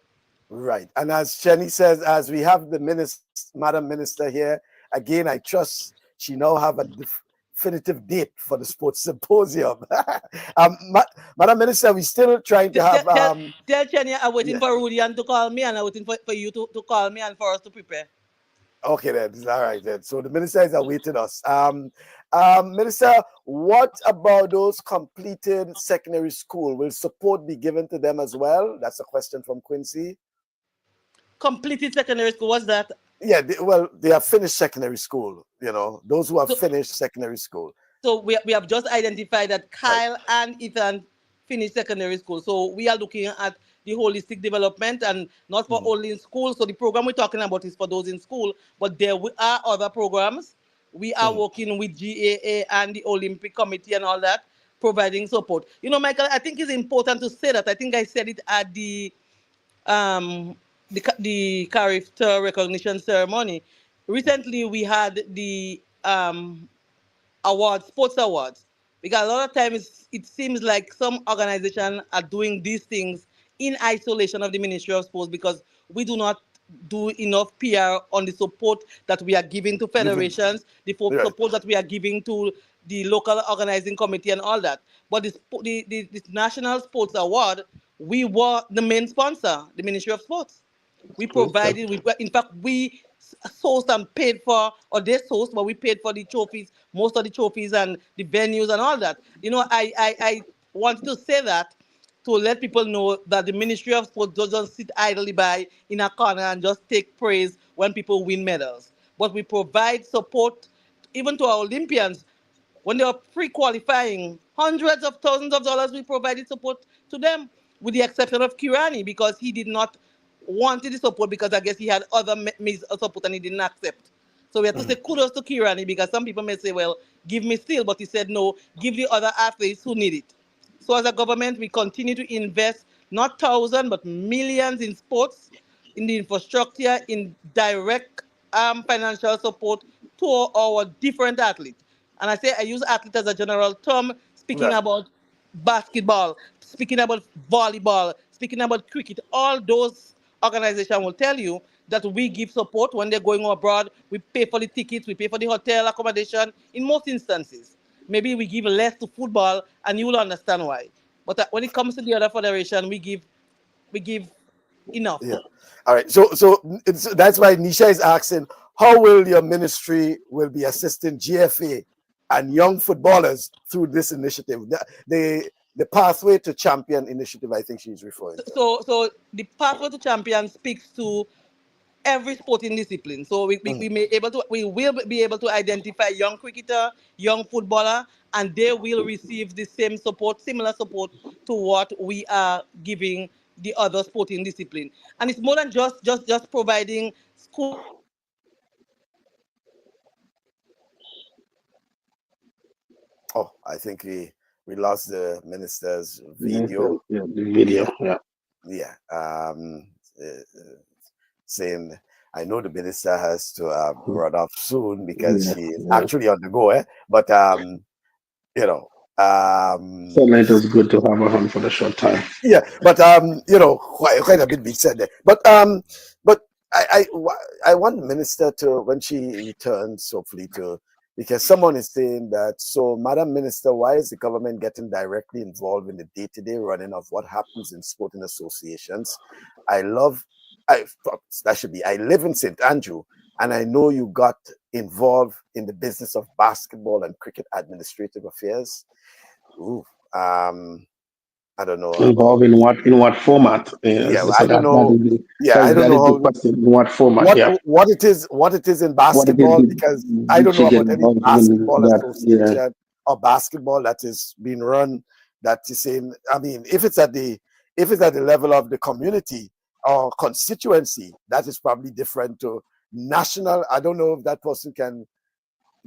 Right. And as Jenny says, as we have the Madam Minister here, again, I trust she now have a definitive date for the sports symposium. Madam Minister, we still trying to have Tell Chenya I'm waiting yeah. for Rudian to call me, and I'm waiting for you to call me and for us to prepare. Okay then, all right then. So the minister is awaiting us. Minister, what about those completed secondary school? Will support be given to them as well? That's a question from Quincy. Completed secondary school, what's that? Yeah, they have finished secondary school. You know, those who have So, finished secondary school. so we have just identified that Right. Kyle and Ethan finished secondary school. So we are looking at the holistic development and not for only in school. So the program we're talking about is for those in school, but there are other programs. We are working with GAA and the Olympic Committee and all that, providing support. You know, Michael, I think it's important to say that. I think I said it at um, the CARIFTA recognition ceremony. Recently, we had the awards, sports awards, because a lot of times it seems like some organizations are doing these things in isolation of the Ministry of Sports because we do not do enough PR on the support that we are giving to federations, the Right. support that we are giving to the local organizing committee and all that. But the National Sports Award, we were the main sponsor, the Ministry of Sports. We provided, in fact, we sourced and paid for, or they sourced, but we paid for the trophies, most of the trophies and the venues and all that. You know, I wanted to say that to let people know that the Ministry of Sport doesn't sit idly by in a corner and just take praise when people win medals. But we provide support even to our Olympians. When they were pre-qualifying, hundreds of thousands of dollars we provided support to them, with the exception of Kirani, because he did not want the support because I guess he had other means of support and he didn't accept. So we have to say kudos to Kirani because some people may say, well, give me still, but he said no, give the other athletes who need it. So as a government, we continue to invest not thousands but millions in sports, in the infrastructure, in direct financial support to our different athletes. And I use athlete as a general term, speaking Right. about basketball, speaking about volleyball, speaking about cricket. All those organizations will tell you that we give support when they're going abroad. We pay for the tickets, we pay for the hotel accommodation in most instances. Maybe we give less to football, and you will understand why. But when it comes to the other federation, we give enough. Yeah. All right. So that's why Nisha is asking, how will your ministry will be assisting GFA and young footballers through this initiative? The Pathway to Champion initiative, I think she's referring to. So the pathway to champion speaks to every sporting discipline. So we will be able to identify young cricketer, young footballer, and they will receive the same support, similar support to what we are giving the other sporting discipline. And it's more than just providing school. Oh, I think we lost the minister's Yeah, video. the video. Yeah. Yeah. Saying, I know the minister has to run off soon because Yeah. she is Yeah. actually on the go, but you know, Certainly, it was good to have her on for the short time. yeah, but quite a bit being said there. But I want the minister to, when she returns, hopefully to, because someone is saying that, so Madam Minister, why is the government getting directly involved in the day-to-day running of what happens in sporting associations? I live in St. Andrew, and I know you got involved in the business of basketball and cricket administrative affairs. Ooh, I don't know Involved in what format? yeah, So I don't know. Yeah, I don't that know is the how question. In what format? Yeah. what it is in What it is? basketball, because I Did don't know she get about any involved in basketball that? Yeah. association or basketball that is being run that is in. I mean, if it's at the level of the community or constituency, that is probably different to national. I don't know if that person can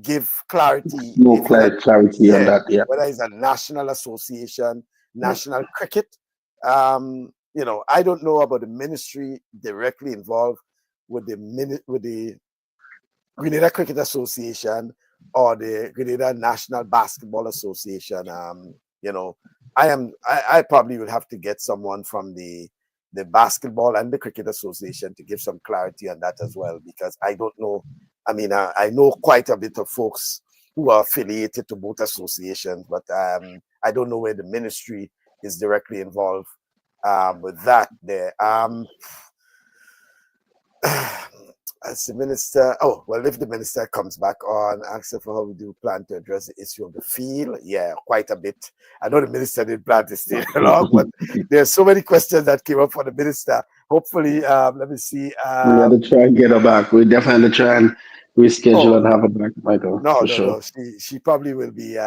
give clarity No if it's a, clarity on yeah, that. Yeah. whether it's a national association, national cricket. I don't know about the ministry directly involved with the Grenada Cricket Association or the Grenada National Basketball Association. You know, I probably would have to get someone from the Basketball and the Cricket Association to give some clarity on that as well, because I don't know. I mean, I know quite a bit of folks who are affiliated to both associations, but I don't know where the ministry is directly involved with that there. As the minister, oh, well, if the minister comes back on, asking for how we do plan to address the issue of the field, yeah, quite a bit. I know the minister didn't plan to stay long, but there's so many questions that came up for the minister. Hopefully, let me see. We got to try and get her back. We definitely try and reschedule and have her back, Michael, for sure. She probably will be.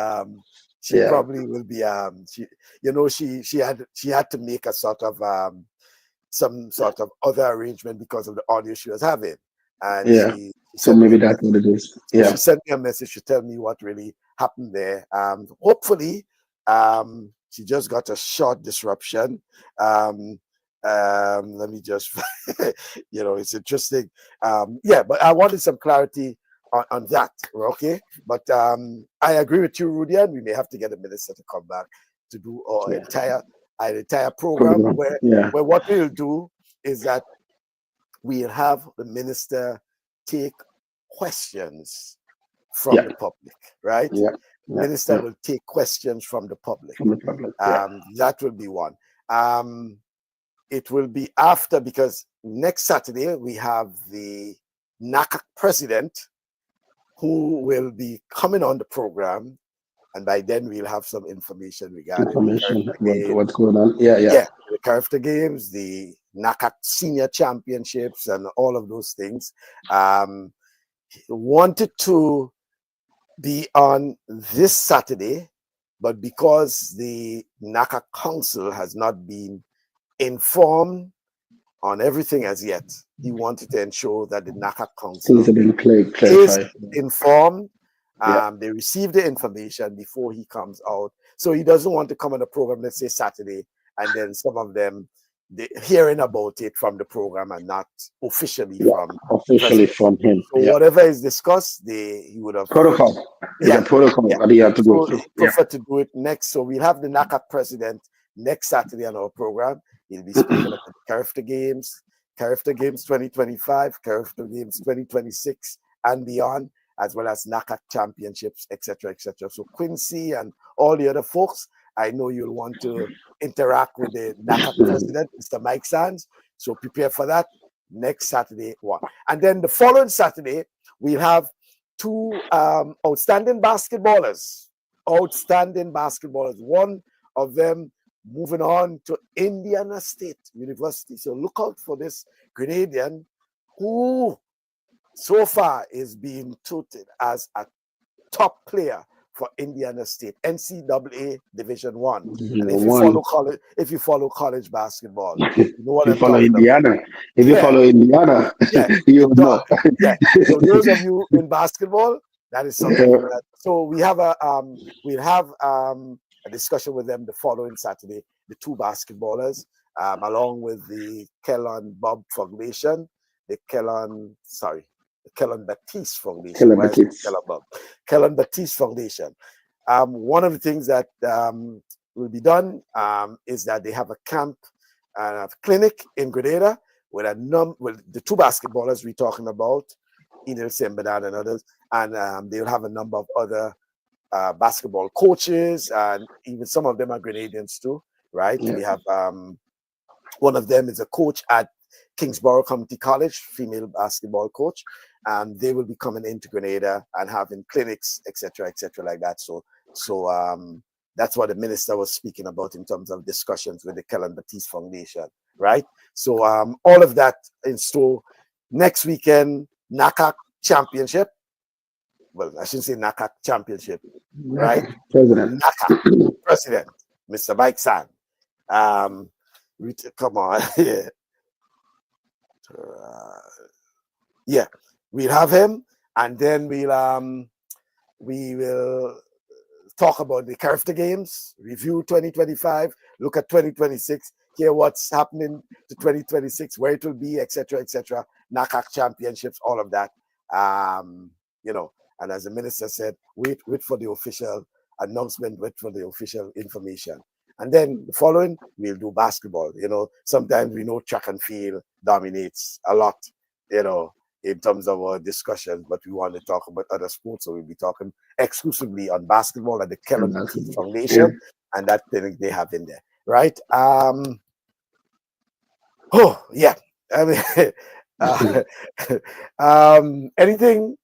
She Yeah. probably will be. She had to make a sort of some sort of other arrangement because of the audio she was having. And Yeah. she So maybe that's what it is. Yeah. She sent me a message to tell me what really happened there. Hopefully, she just got a short disruption. Let me just, it's interesting. Yeah, but I wanted some clarity on that. Okay, but I agree with you, Rudy, and we may have to get a minister to come back to do our entire program where what we'll do is that we'll have the minister take questions from the public, right? Yeah. Minister will take questions from the public. That will be one. It will be after, because next Saturday we have the NACAC president who will be coming on the program, and by then we'll have some information regarding what's going on. Yeah, the CARIFTA Games, the NACAC Senior Championships, and all of those things. Wanted to be on this Saturday, but because the NACAC Council has not been informed on everything as yet, he wanted to ensure that the NACAC Council is informed. They receive the information before he comes out. So he doesn't want to come on the program, let's say Saturday, and then some of them hearing about it from the program and not officially from him. So whatever is discussed, he would have protocol. A protocol that he had to go through. Prefer to do it next. So we'll have the NACAC president next Saturday on our program. He'll be speaking at the CARIFTA Games 2025, CARIFTA Games 2026 and beyond, as well as NACAC championships, etc., etc. So Quincy and all the other folks, I know you'll want to interact with the NACAC president, Mr. Mike Sands. So prepare for that next Saturday. And then the following Saturday, we'll have two outstanding basketballers. One of them moving on to Indiana State University. So look out for this Grenadian who so far is being touted as a top player for Indiana State, NCAA Division I. And if you follow college basketball, you know what I'm talking about. If you follow Indiana, you know. So those of you in basketball, that is something. So we have a discussion with them the following Saturday, the two basketballers, along with the Kellan Bob Foundation, the Kellan Baptiste Foundation. Kellan Baptiste Foundation. One of the things that will be done is that they have a camp and a clinic in Grenada with the two basketballers we're talking about, Enel Sembadan and others, and they'll have a number of other basketball coaches, and even some of them are Grenadians too, right? We have one of them is a coach at Kingsborough Community College, female basketball coach, and they will be coming into Grenada and having clinics, etc., like that. So that's what the minister was speaking about in terms of discussions with the Kellan Baptiste Foundation, right? So all of that in store. Next weekend, NACAC Championship. Well, I shouldn't say NACAC Championship, right? NACAC President, Mr. Mike San. Come on, we'll have him, and then we will talk about the CARIFTA Games, review 2025, look at 2026, hear what's happening to 2026, where it will be, etc., NACAC championships, all of that, And as the minister said, wait for the official announcement, wait for the official information. And then the following, we'll do basketball. Sometimes we know track and field dominates a lot, in terms of our discussions, but we want to talk about other sports. So we'll be talking exclusively on basketball at the Kellen McKee Foundation and that thing they have in there, right? Oh, yeah. I mean, anything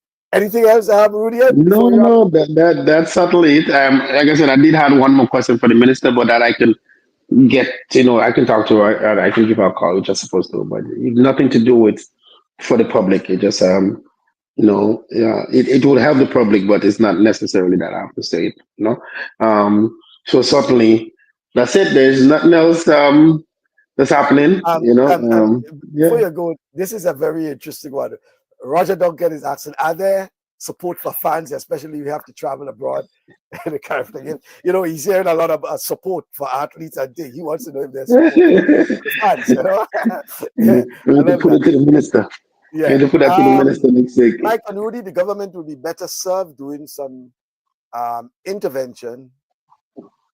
else, Rudy? No, that's certainly it. Like I said, I did have one more question for the minister, but that I can get, I can talk to her and I can give her a call, which I'm supposed to, but nothing to do with for the public. It just, it will help the public, but it's not necessarily that I have to say it, So certainly, that's it. There's nothing else that's happening, Before you go, this is a very interesting one. Roger Duncan is asking, are there support for fans, especially if you have to travel abroad in the CARIFTA Games? He's hearing a lot of support for athletes, and he wants to know if there's support for fans, We need to put it to the minister. Yeah. We need to put that to the minister next week. Mike and Rudy, the government will be better served doing some intervention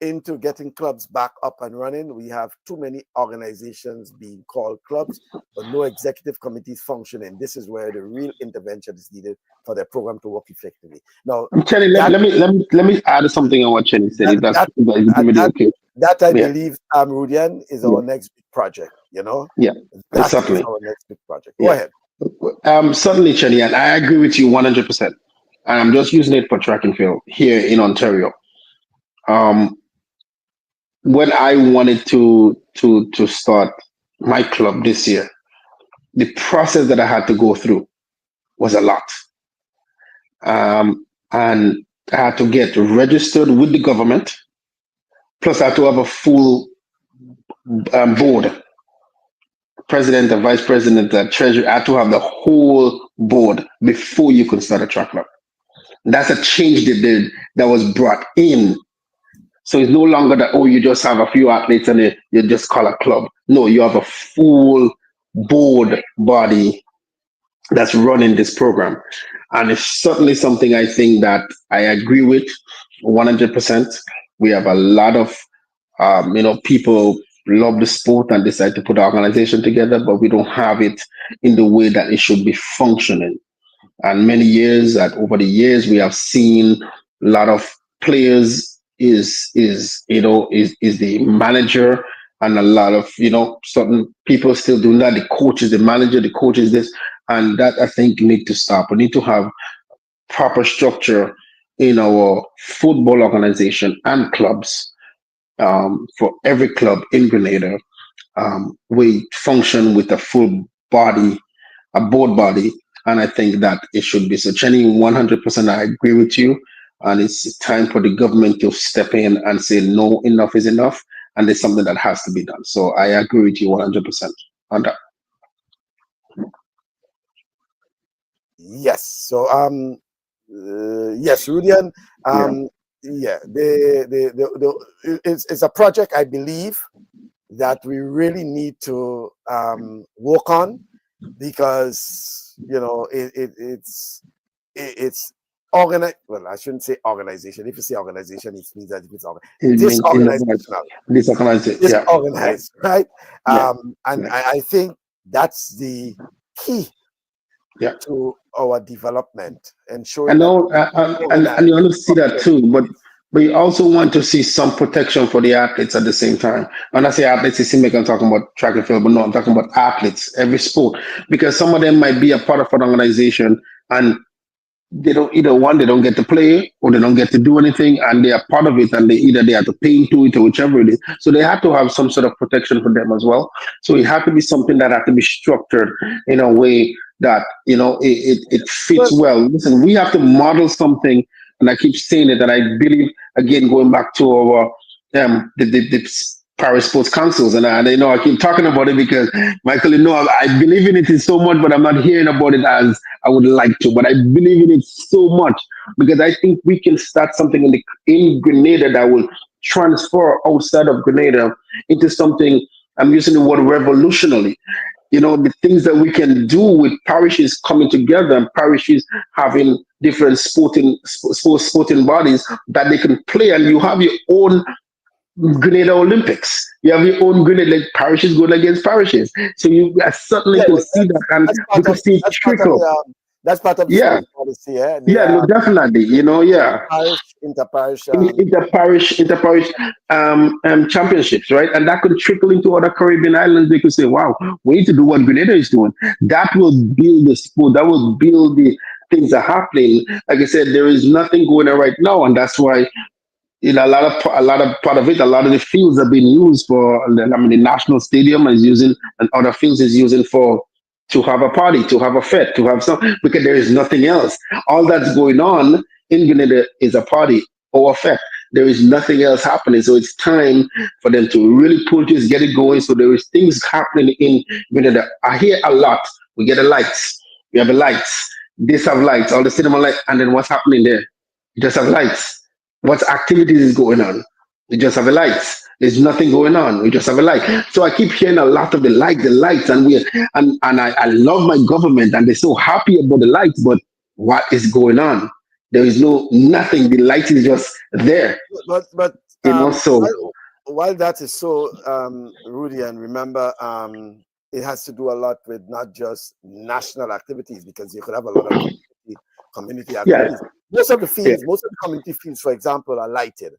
into getting clubs back up and running. We have too many organizations being called clubs, but no executive committees functioning. This is where the real intervention is needed for their program to work effectively. Now, Chenny, let me add something on what Chenny said. That I believe, Rudian, is our next big project. Yeah, that certainly is our next big project. Go ahead. Certainly, Chenny, and I agree with you 100%. And I'm just using it for track and field here in Ontario. When I wanted to start my club this year, the process that I had to go through was a lot. And I had to get registered with the government, plus I had to have a full board, president and vice president and treasurer. I had to have the whole board before you could start a track club. That's a change that was brought in. So it's no longer that, you just have a few athletes and you just call a club. No, you have a full board body that's running this program. And it's certainly something I think that I agree with 100%. We have a lot of, people love the sport and decide to put an organization together, but we don't have it in the way that it should be functioning. And over the years, we have seen a lot of players is the manager, and a lot of certain people still doing that. The coach is the manager, the coach is this, and that I think need to stop. We need to have proper structure in our football organization and clubs. For every club in Grenada, we function with a full body, a board body, and I think that it should be so. Chenny, 100%, I agree with you. And it's time for the government to step in and say, no, enough is enough. And there's something that has to be done. So I agree with you 100% on that. Yes. So, yes, Rudian. It's a project I believe that we really need to work on, because it's organized. Well, I shouldn't say organization. If you say organization, it means that it's disorganized, right? And I think that's the key to our development, ensuring. I know, and you want to see that too, but you also want to see some protection for the athletes at the same time. When I say athletes, you see me talking about track and field, but no, I'm talking about athletes, every sport, because some of them might be a part of an organization and they don't they don't get to play or they don't get to do anything, and they are part of it, and they have to pay into it or whichever it is. So they have to have some sort of protection for them as well. So it has to be something that has to be structured in a way that it fits well. Listen, we have to model something, and I keep saying it, and I believe, again, going back to our the Paris Sports Councils, and I keep talking about it because, Michael, I believe in it so much, but I'm not hearing about it as I would like to. But I believe in it so much because I think we can start something in Grenada that will transfer outside of Grenada into something. I'm using the word revolutionary. The things that we can do with parishes coming together and parishes having different sporting bodies that they can play, and you have your own Grenada Olympics. You have your own Grenada, like parishes going against parishes. So you certainly Yeah, can well, see that, and we can see it trickle. that's part of the Yeah, sports policy. Yeah, yeah, no, definitely. You know, yeah. Interparish. Interparish championships, right? And that could trickle into other Caribbean islands. They could say, "Wow, we need to do what Grenada is doing." That will build the sport. That will build the things that are happening. Like I said, there is nothing going on right now, and that's why a lot of part of it, a lot of the fields are being used for. I mean, the national stadium is using, and other fields is using for to have a party, to have a fete, to have some, because there is nothing else. All that's going on in Grenada is a party or a fete. There is nothing else happening, so it's time for them to really pull this, get it going. So there is things happening in Grenada. I hear a lot. We get the lights. We have the lights. This have lights. All the cinema lights, and then what's happening there? You just have lights. What activities is going on? We just have a lights. There's nothing going on. We just have a light. So I keep hearing a lot of the lights, and I love my government, and they're so happy about the lights. But what is going on? There is nothing. The light is just there. But So while that is so, Rudy, and remember, it has to do a lot with not just national activities, because you could have a lot of community activities. Most of the fields, most of the community fields, for example, are lighted.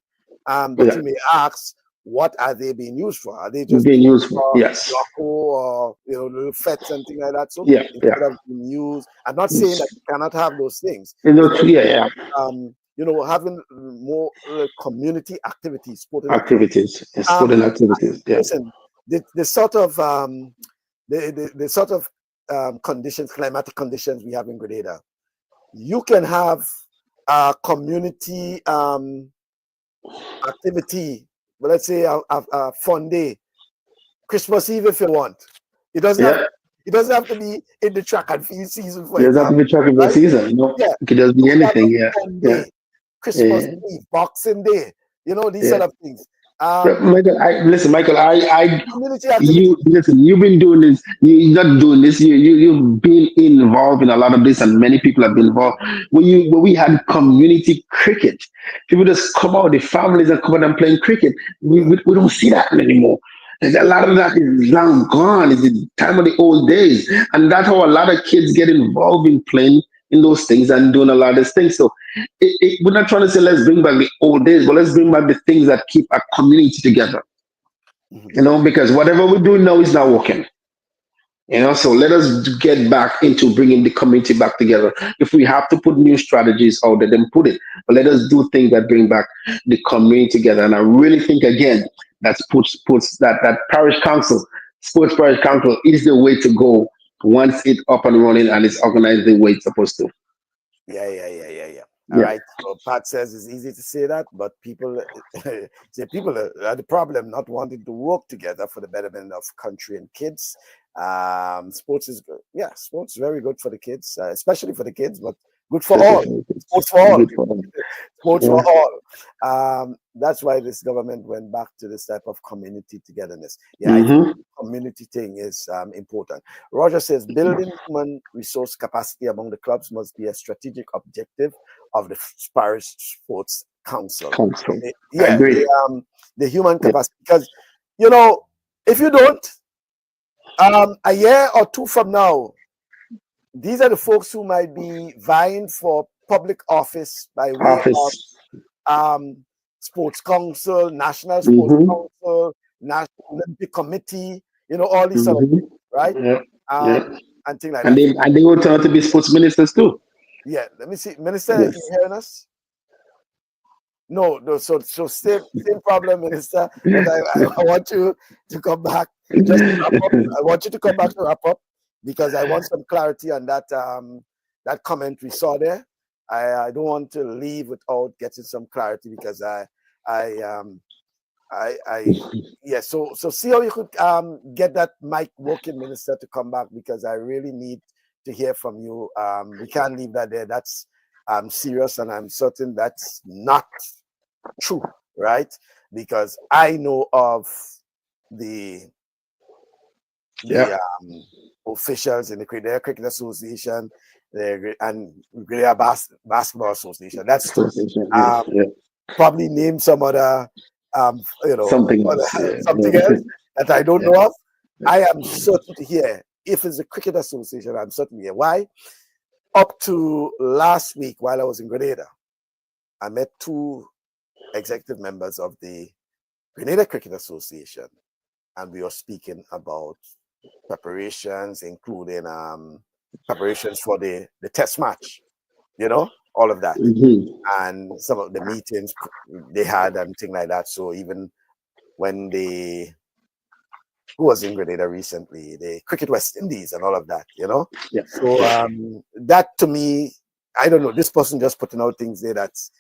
But you may ask, what are they being used for? Are they just being used for? Loco or little fetes and things like that? So it could have been used. I'm not saying that you cannot have those things. Having more community activities, sporting activities. Listen, the sort of conditions, climatic conditions we have in Grenada, you can have community activity. Well, let's say a fun day, Christmas Eve, if you want. It doesn't have to be in the track and field season, for example. It doesn't have to be track and field season. It could just be anything. Christmas Eve, Boxing Day. These sort of things. Michael, you've been doing this. You're not doing this. You've been involved in a lot of this, and many people have been involved. When we had community cricket, people just come out, the families and come out and playing cricket. We don't see that anymore. And a lot of that is long gone. It's the time of the old days, and that's how a lot of kids get involved in playing in those things and doing a lot of these things. So we're not trying to say let's bring back the old days, but let's bring back the things that keep our community together. Because whatever we're doing now is not working. So let us get back into bringing the community back together. If we have to put new strategies out there, then put it. But let us do things that bring back the community together. And I really think, again, that puts that parish council, sports parish council, is the way to go once it's up and running and it's organized the way it's supposed to. Yeah. All right. So Pat says it's easy to say that, but people say people are the problem, not wanting to work together for the betterment of country and kids. Sports is good. Yeah, sports is very good for the kids, especially for the kids, but good for all. Sports for all. Sports for all. That's why this government went back to this type of community togetherness. I think the community thing is important. Roger says building human resource capacity among the clubs must be a strategic objective of the Parish Sports Council. The human capacity, because if you don't, a year or two from now, these are the folks who might be vying for public office by way of Sports Council, National Sports Council, National Olympic Committee, all these sort of things, right? And things like that. And they will turn out to be sports ministers too. Yeah, let me see. Minister, are you hearing us? No. So same problem, Minister. But I want you to come back. Just to wrap up. I want you to come back to wrap up, because I want some clarity on that that comment we saw there. I don't want to leave without getting some clarity, because So see how you could get that mic working, Minister, to come back, because I really need to hear from you. We can't leave that there. That's serious, and I'm certain that's not true, right? Because I know of the officials in the Cricket Association and Grenada Basketball Association. That's two. Association, yes, yeah. Probably name some other, Something else. something Yeah. else that I don't Yeah. know of. I am certain to hear. If it's a cricket association, I'm certain to hear. Why? Up to last week, while I was in Grenada, I met two executive members of the Grenada Cricket Association, and we were speaking about preparations, including preparations for the test match, all of that, and some of the meetings they had and things like that. So even when who was in Grenada recently, the Cricket West Indies and all of that, Yeah. So that to me, I don't know, this person just putting out things there that's,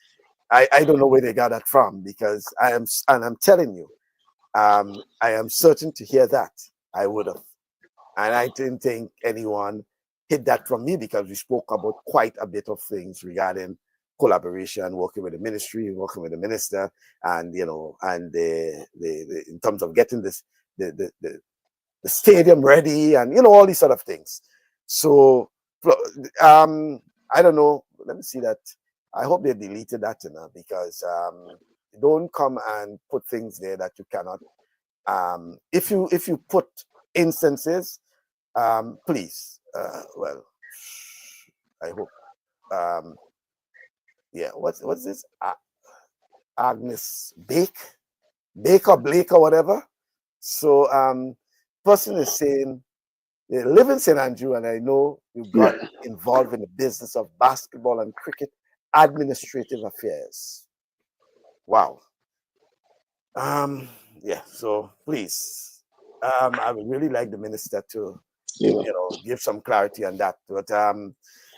I don't know where they got that from, because I'm telling you, I am certain to hear that. I would have. And I didn't think anyone hid that from me, because we spoke about quite a bit of things regarding collaboration, working with the ministry, working with the minister, and and the in terms of getting this the stadium ready, and all these sort of things. So I don't know. Let me see that. I hope they deleted that, because don't come and put things there that you cannot. If you put instances, please. Well, I hope. Yeah. What's this? Agnes Baker Blake or whatever. So person is saying they live in St. Andrew, and I know you got involved in the business of basketball and cricket administrative affairs. Wow. Yeah, so please, I would really like the minister to give some clarity on that. But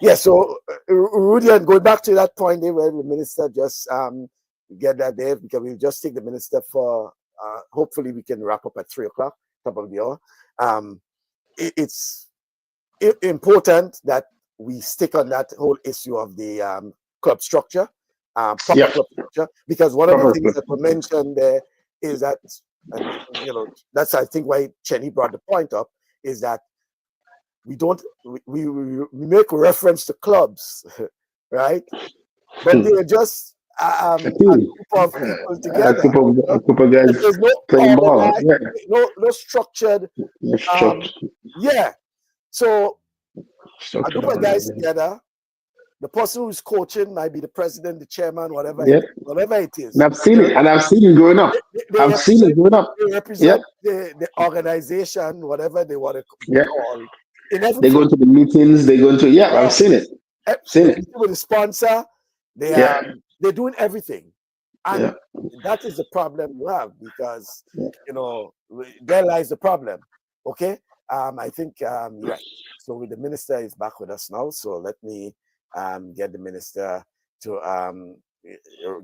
yeah, so Rudy, and going back to that point there where the minister just get that there, because we'll just take the minister for hopefully we can wrap up at 3:00, top of the hour. It's important that we stick on that whole issue of the club structure, proper club structure, because one of the things that were mentioned there is that, and that's I think why Chenny brought the point up, is that we make reference to clubs, right? But they're just a group of people together. A group of guys There's no playing ball. organized, no structured. Yeah. So a group of guys together. The person who's coaching might be the president, the chairman, whatever it is. And I've seen it growing up. They represent the organization, whatever they want to call. They go to the meetings. They go to I've seen it. With the sponsor, they're doing everything, and that is the problem you have, because there lies the problem. Okay, I think right. So the minister is back with us now. So let me get the minister to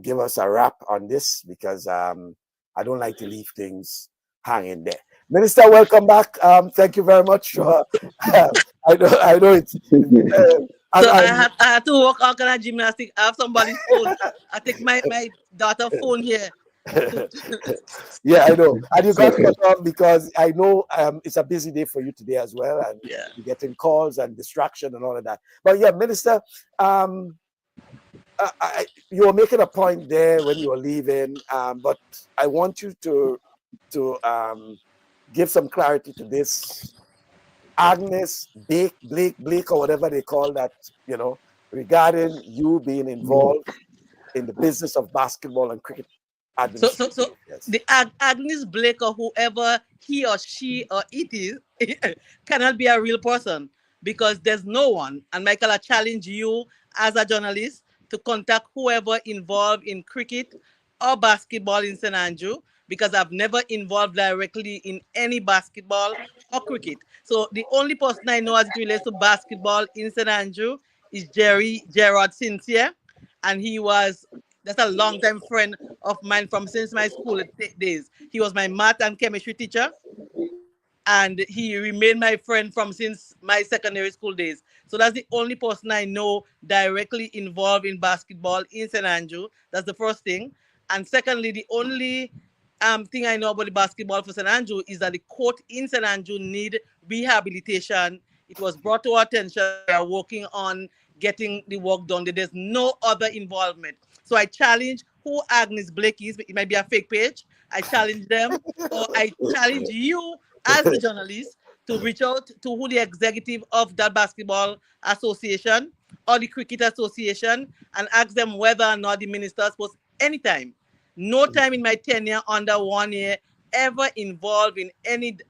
give us a wrap on this, because I don't like to leave things hanging there. Minister, welcome back. Thank you very much. I know it's. I have to work organized gymnastics. I have somebody's phone. I take my daughter's phone here. Yeah, I know. And you got cut off because I know it's a busy day for you today as well, and you're getting calls and distraction and all of that. But yeah, Minister, you were making a point there when you were leaving, but I want you to give some clarity to this. Agnes Blake, or whatever they call that, regarding you being involved in the business of basketball and cricket. So the Agnes Blake, or whoever he or she or it is, cannot be a real person, because there's no one. And Michael, I challenge you as a journalist to contact whoever involved in cricket or basketball in St. Andrew, because I've never involved directly in any basketball or cricket. So the only person I know as it relates to basketball in St. Andrew is Gerard Sincere, and that's a long-time friend of mine from since my school days. He was my math and chemistry teacher, and he remained my friend from since my secondary school days. So that's the only person I know directly involved in basketball in St. Andrew. That's the first thing. And secondly, the only thing I know about the basketball for St. Andrew is that the court in St. Andrew need rehabilitation It was brought to our attention. We are working on getting the work done. There's no other involvement. So I challenge who Agnes Blake is. It might be a fake page. I challenge them, or I challenge you as the journalist to reach out to who the executive of that basketball association or the cricket association and ask them whether or not the minister is supposed anytime, no time in my tenure under 1 year ever involved in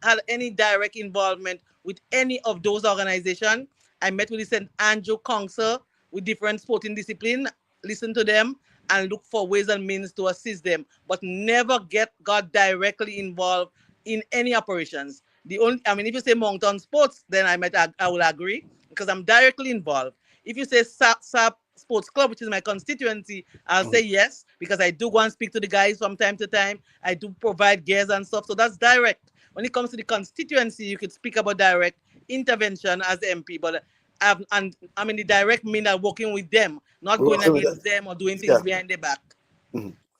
had any direct involvement with any of those organizations. I met with the St. Andrew Council with different sporting discipline, listen to them and look for ways and means to assist them, but never got directly involved in any operations. If you say mountain sports, then I will agree because I'm directly involved. If you say SAP Sports Club, which is my constituency, I'll say yes, because I do go and speak to the guys from time to time. I do provide gears and stuff, so that's direct. When it comes to the constituency, you could speak about direct intervention as MP, but the direct mean that working with them, not going against them or doing things behind their back.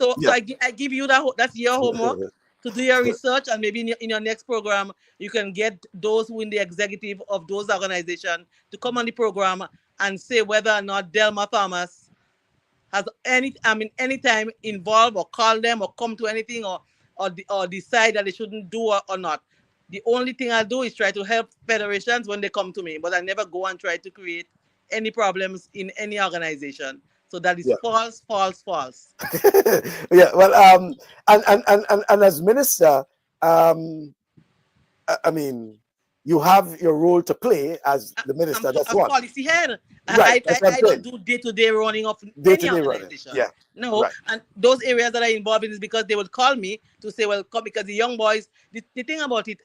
So I give you that's your homework to do your research, and maybe in your next program, you can get those who in the executive of those organizations to come on the program and say whether or not Delma Thomas has any time involved or call them or come to anything or decide that they shouldn't do or not. The only thing I do is try to help federations when they come to me, but I never go and try to create any problems in any organization. So that is false. Yeah, well, and as minister, you have your role to play as the minister. That's I'm one. policy head. Right. I don't do day-to-day running of any organization. Yeah. No, right. And those areas that I involved in is because they would call me to say, well, come, because the young boys, the thing about it,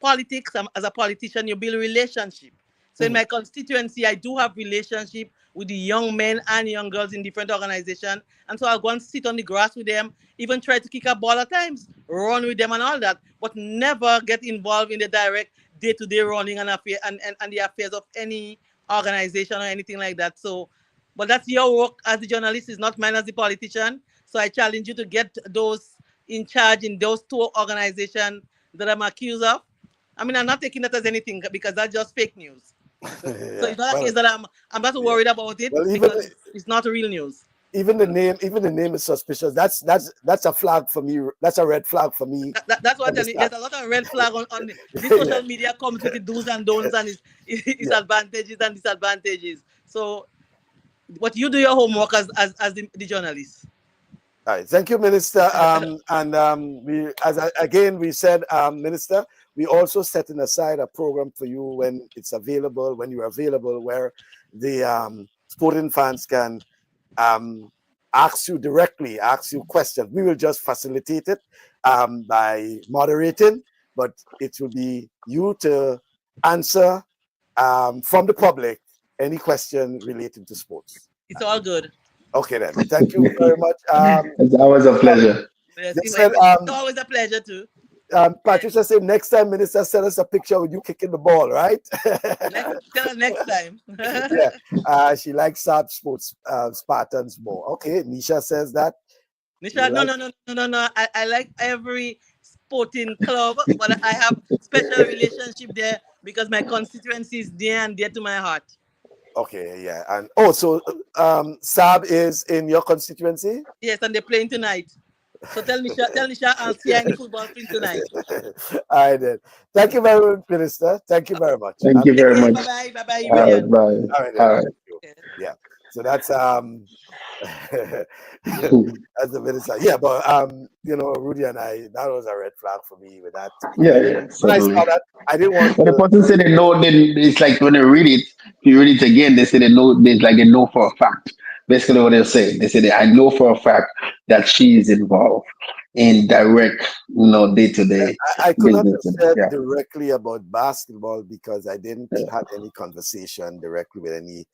politics, as a politician, you build a relationship. So in my constituency, I do have relationship with the young men and young girls in different organizations. And so I'll go and sit on the grass with them, even try to kick a ball at times, run with them and all that, but never get involved in the direct day-to-day running and the affairs of any organization or anything like that. So, but that's your work as the journalist, is not mine as the politician. So I challenge you to get those in charge in those two organizations that I'm accused of. I'm not taking that as anything because that's just fake news. So it's not a case that I'm not worried about it, because it's not real news. Even the name is suspicious. That's a flag for me. That's a red flag for me. That's what I'm telling you. There's a lot of red flag on this social media comes with the do's and don'ts and its advantages and disadvantages. So, but you do your homework as the journalist. All right, thank you, Minister. We said, Minister, we also setting aside a program for you when it's available, when you're available, where the sporting fans can ask you questions. We will just facilitate it by moderating, but it will be you to answer from the public any question relating to sports. It's all good. Okay then. Thank you very much. It's always a pleasure. Yes, it's always a pleasure too. Patricia said next time, Minister, send us a picture with you kicking the ball, right? next time. Yeah. She likes SAP Sports Spartans more. Okay, Nisha says that. Nisha, no. I like every sporting club, but I have special relationship there because my constituency is near and dear to my heart. Okay, yeah. And also, SAB is in your constituency? Yes, and they're playing tonight. So tell Nisha I'll see her in the football field tonight. All right, then. Thank you very much, Minister. Thank you very much. Thank you very much. Bye-bye. Bye. All right, all right. Yeah. So that's as the minister. Yeah, but Rudy and I, that was a red flag for me with that. Yeah. When I saw that, I didn't want to. The person said they know. It's like when they read it, if you read it again, they say they know. They know for a fact. Basically, what they're saying, they say I know for a fact that she is involved in direct, day-to-day. I could not have said directly about basketball because I didn't have any conversation directly with any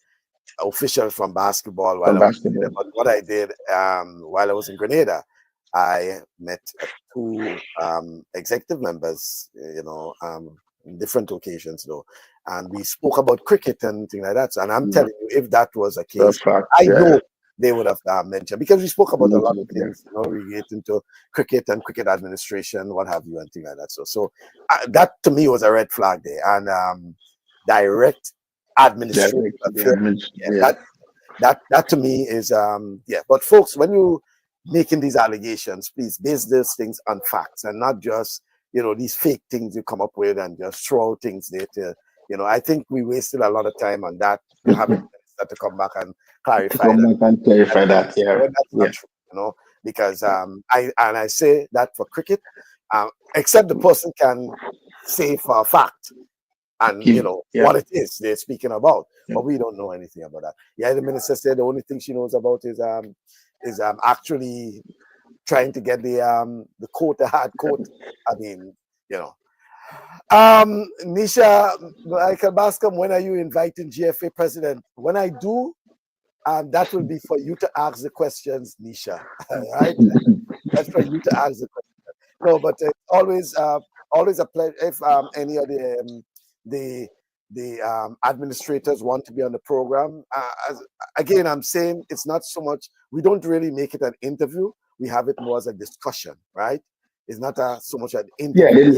official from basketball while I was in Grenada. But what I did while I was in Grenada, I met two executive members, in different occasions though, and we spoke about cricket and things like that. And I'm telling you, if that was a case, I know they would have mentioned, because we spoke about a lot of things, relating to cricket and cricket administration, what have you, and things like that. So that to me was a red flag there. And direct administrative affairs. That to me is But folks, when you making these allegations, please base these things on facts and not just these fake things you come up with and just throw things there. I think we wasted a lot of time on that. You have to come back and clarify that. That's not true, because I say that for cricket, except the person can say for a fact and what it is they're speaking about, but we don't know anything about that. The minister said the only thing she knows about is actually trying to get the court, the hard court. I mean, Nisha, Michael Bascom, when are you inviting GFA president? When I do, that will be for you to ask the questions, Nisha. Right? That's for you to ask the questions. No, but it's always a pleasure if any of the administrators want to be on the program. Again, I'm saying it's not so much. We don't really make it an interview. We have it more as a discussion, right? It's not so much an interview.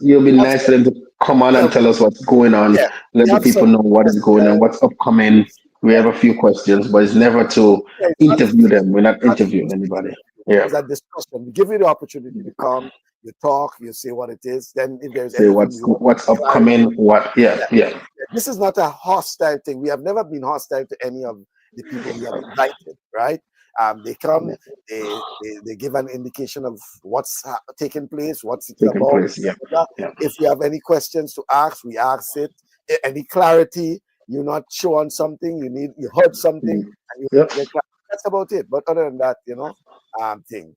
You'll be nice for them to come on and tell us what's going on. Let the people know what is going on, what's upcoming. We have a few questions, but it's never to interview them. We're not interviewing anybody. It's a discussion. We give you the opportunity to come, you talk, you say what it is. Then if there's say what's upcoming, This is not a hostile thing. We have never been hostile to any of the people we have invited, right? They come, they give an indication of what's taking place, what's it about. If you have any questions to ask, we ask it. Any clarity, you're not sure on something, you heard something, and you get clarity. That's about it. But other than that, thing.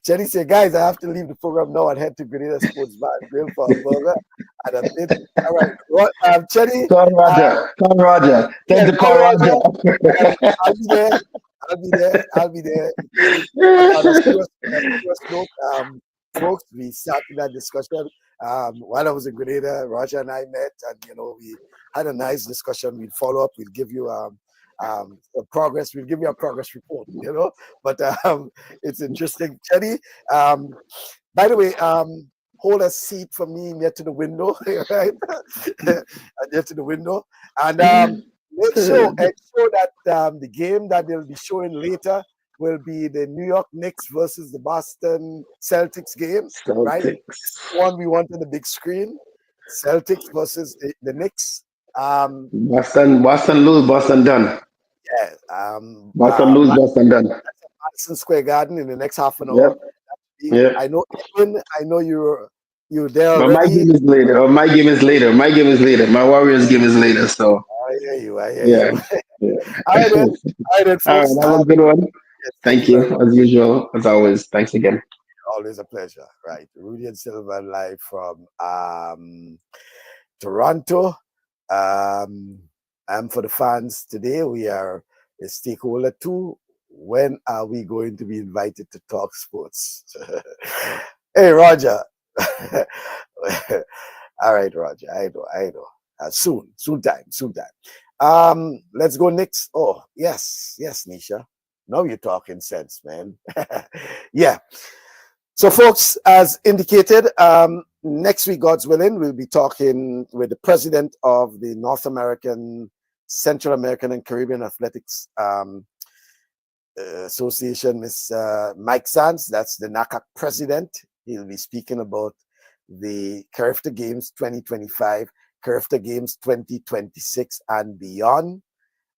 Chetty said, guys, I have to leave the program now and head to Grenada Sports Bar and grill for a burger and a bit. All right, Chetty. Call Roger. Tell the call Roger. I'll be there. On a serious note, folks, we started that discussion while I was in Grenada. Roger and I met, and we had a nice discussion. We'd follow up. We'll give you progress. We'll give you a progress report. But it's interesting, Chetty. By the way, hold a seat for me near to the window, right? Near to the window, and make sure that the game that they'll be showing later will be the New York Knicks versus the Boston Celtics game, right? This one we want on the big screen. Celtics versus the Knicks. Boston lose, Boston done. Yeah. Boston lose, Boston done. Madison Square Garden in the next half an hour. Yeah. I know you're there already. But my game is later. My game is later. My Warriors game is later. So I hear you. All right, then, folks. All right, that was a good one. Yes, thank you, as usual, as always. Thanks again. Always a pleasure. Right, Rudy and Silver live from Toronto. And for the fans today, we are a stakeholder 2. When are we going to be invited to talk sports? Hey, Roger. All right, Roger. I know. Soon time. Let's go next. Oh, yes, Nisha. Now you're talking sense, man. Yeah. So, folks, as indicated, next week, God's willing, we'll be talking with the president of the North American, Central American, and Caribbean Athletics Association, Mr. Mike Sands. That's the NACAC president. He'll be speaking about the CARIFTA Games 2025, CARIFTA Games 2026 and beyond,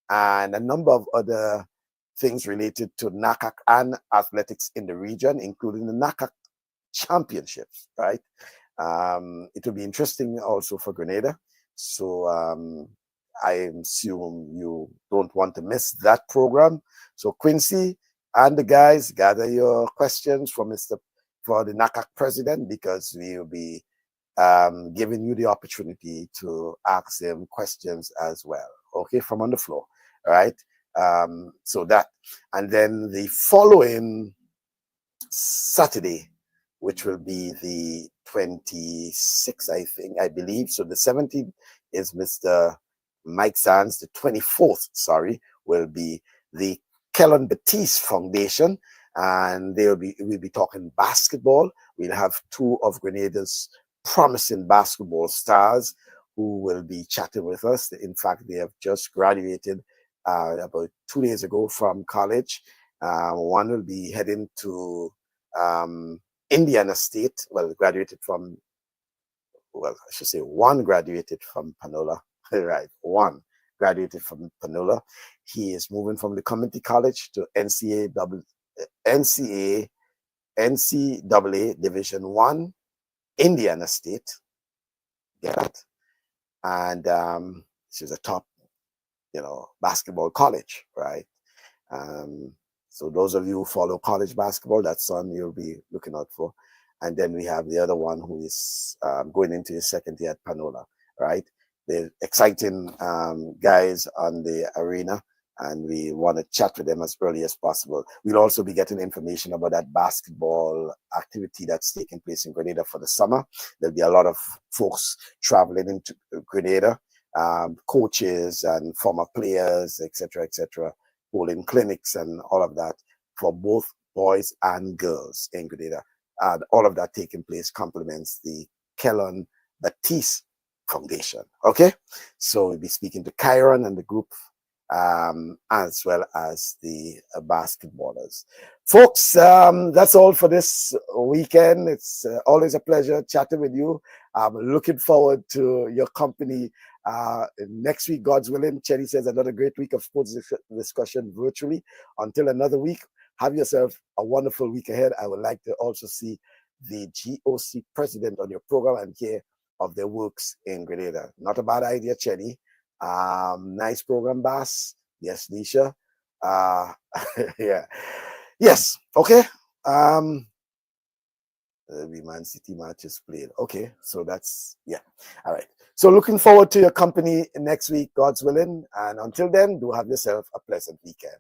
and a number of other things related to NACAC and athletics in the region, including the NACAC championships, right? It will be interesting also for Grenada. So I assume you don't want to miss that program. So Quincy and the guys, gather your questions for the NACAC president, because we will be giving you the opportunity to ask him questions as well. Okay, from on the floor, all right? So that, and then the following Saturday, which will be the 26th, I believe. So the 17th is Mr. Mike Sands. The 24th, will be the Kellen Batiste Foundation, and we'll be talking basketball. We'll have 2 of Grenada's promising basketball stars who will be chatting with us. In fact, they have just graduated about 2 days ago from college. One will be heading to Indiana State. Well, graduated from, well, I should say one graduated from Panola. Right, one graduated from Panola. He is moving from the community college to NCAA Division One, Indiana State. Get that? And she's a top, basketball college, right? So those of you who follow college basketball, that's one you'll be looking out for. And then we have the other one who is going into his second year at Panola, right? They're exciting guys on the arena, and we want to chat with them as early as possible. We'll also be getting information about that basketball activity that's taking place in Grenada for the summer. There'll be a lot of folks traveling into Grenada, coaches and former players, etc., holding clinics and all of that for both boys and girls in Grenada. And all of that taking place complements the Kellon Batiste Foundation. Okay, so we'll be speaking to Kyron and the group, as well as the basketballers. Folks, that's all for this weekend. It's always a pleasure chatting with you. I'm looking forward to your company next week, God's willing. Cherry says another great week of sports discussion virtually. Until another week, have yourself a wonderful week ahead. I would like to also see the GOC president on your program and hear of their works in Grenada. Not a bad idea, Chenny. Nice program, Bass. Yes, Nisha. Yeah. Yes. Okay. The Man City match is played. Okay. So that's, yeah. All right. So looking forward to your company next week, God's willing. And until then, do have yourself a pleasant weekend.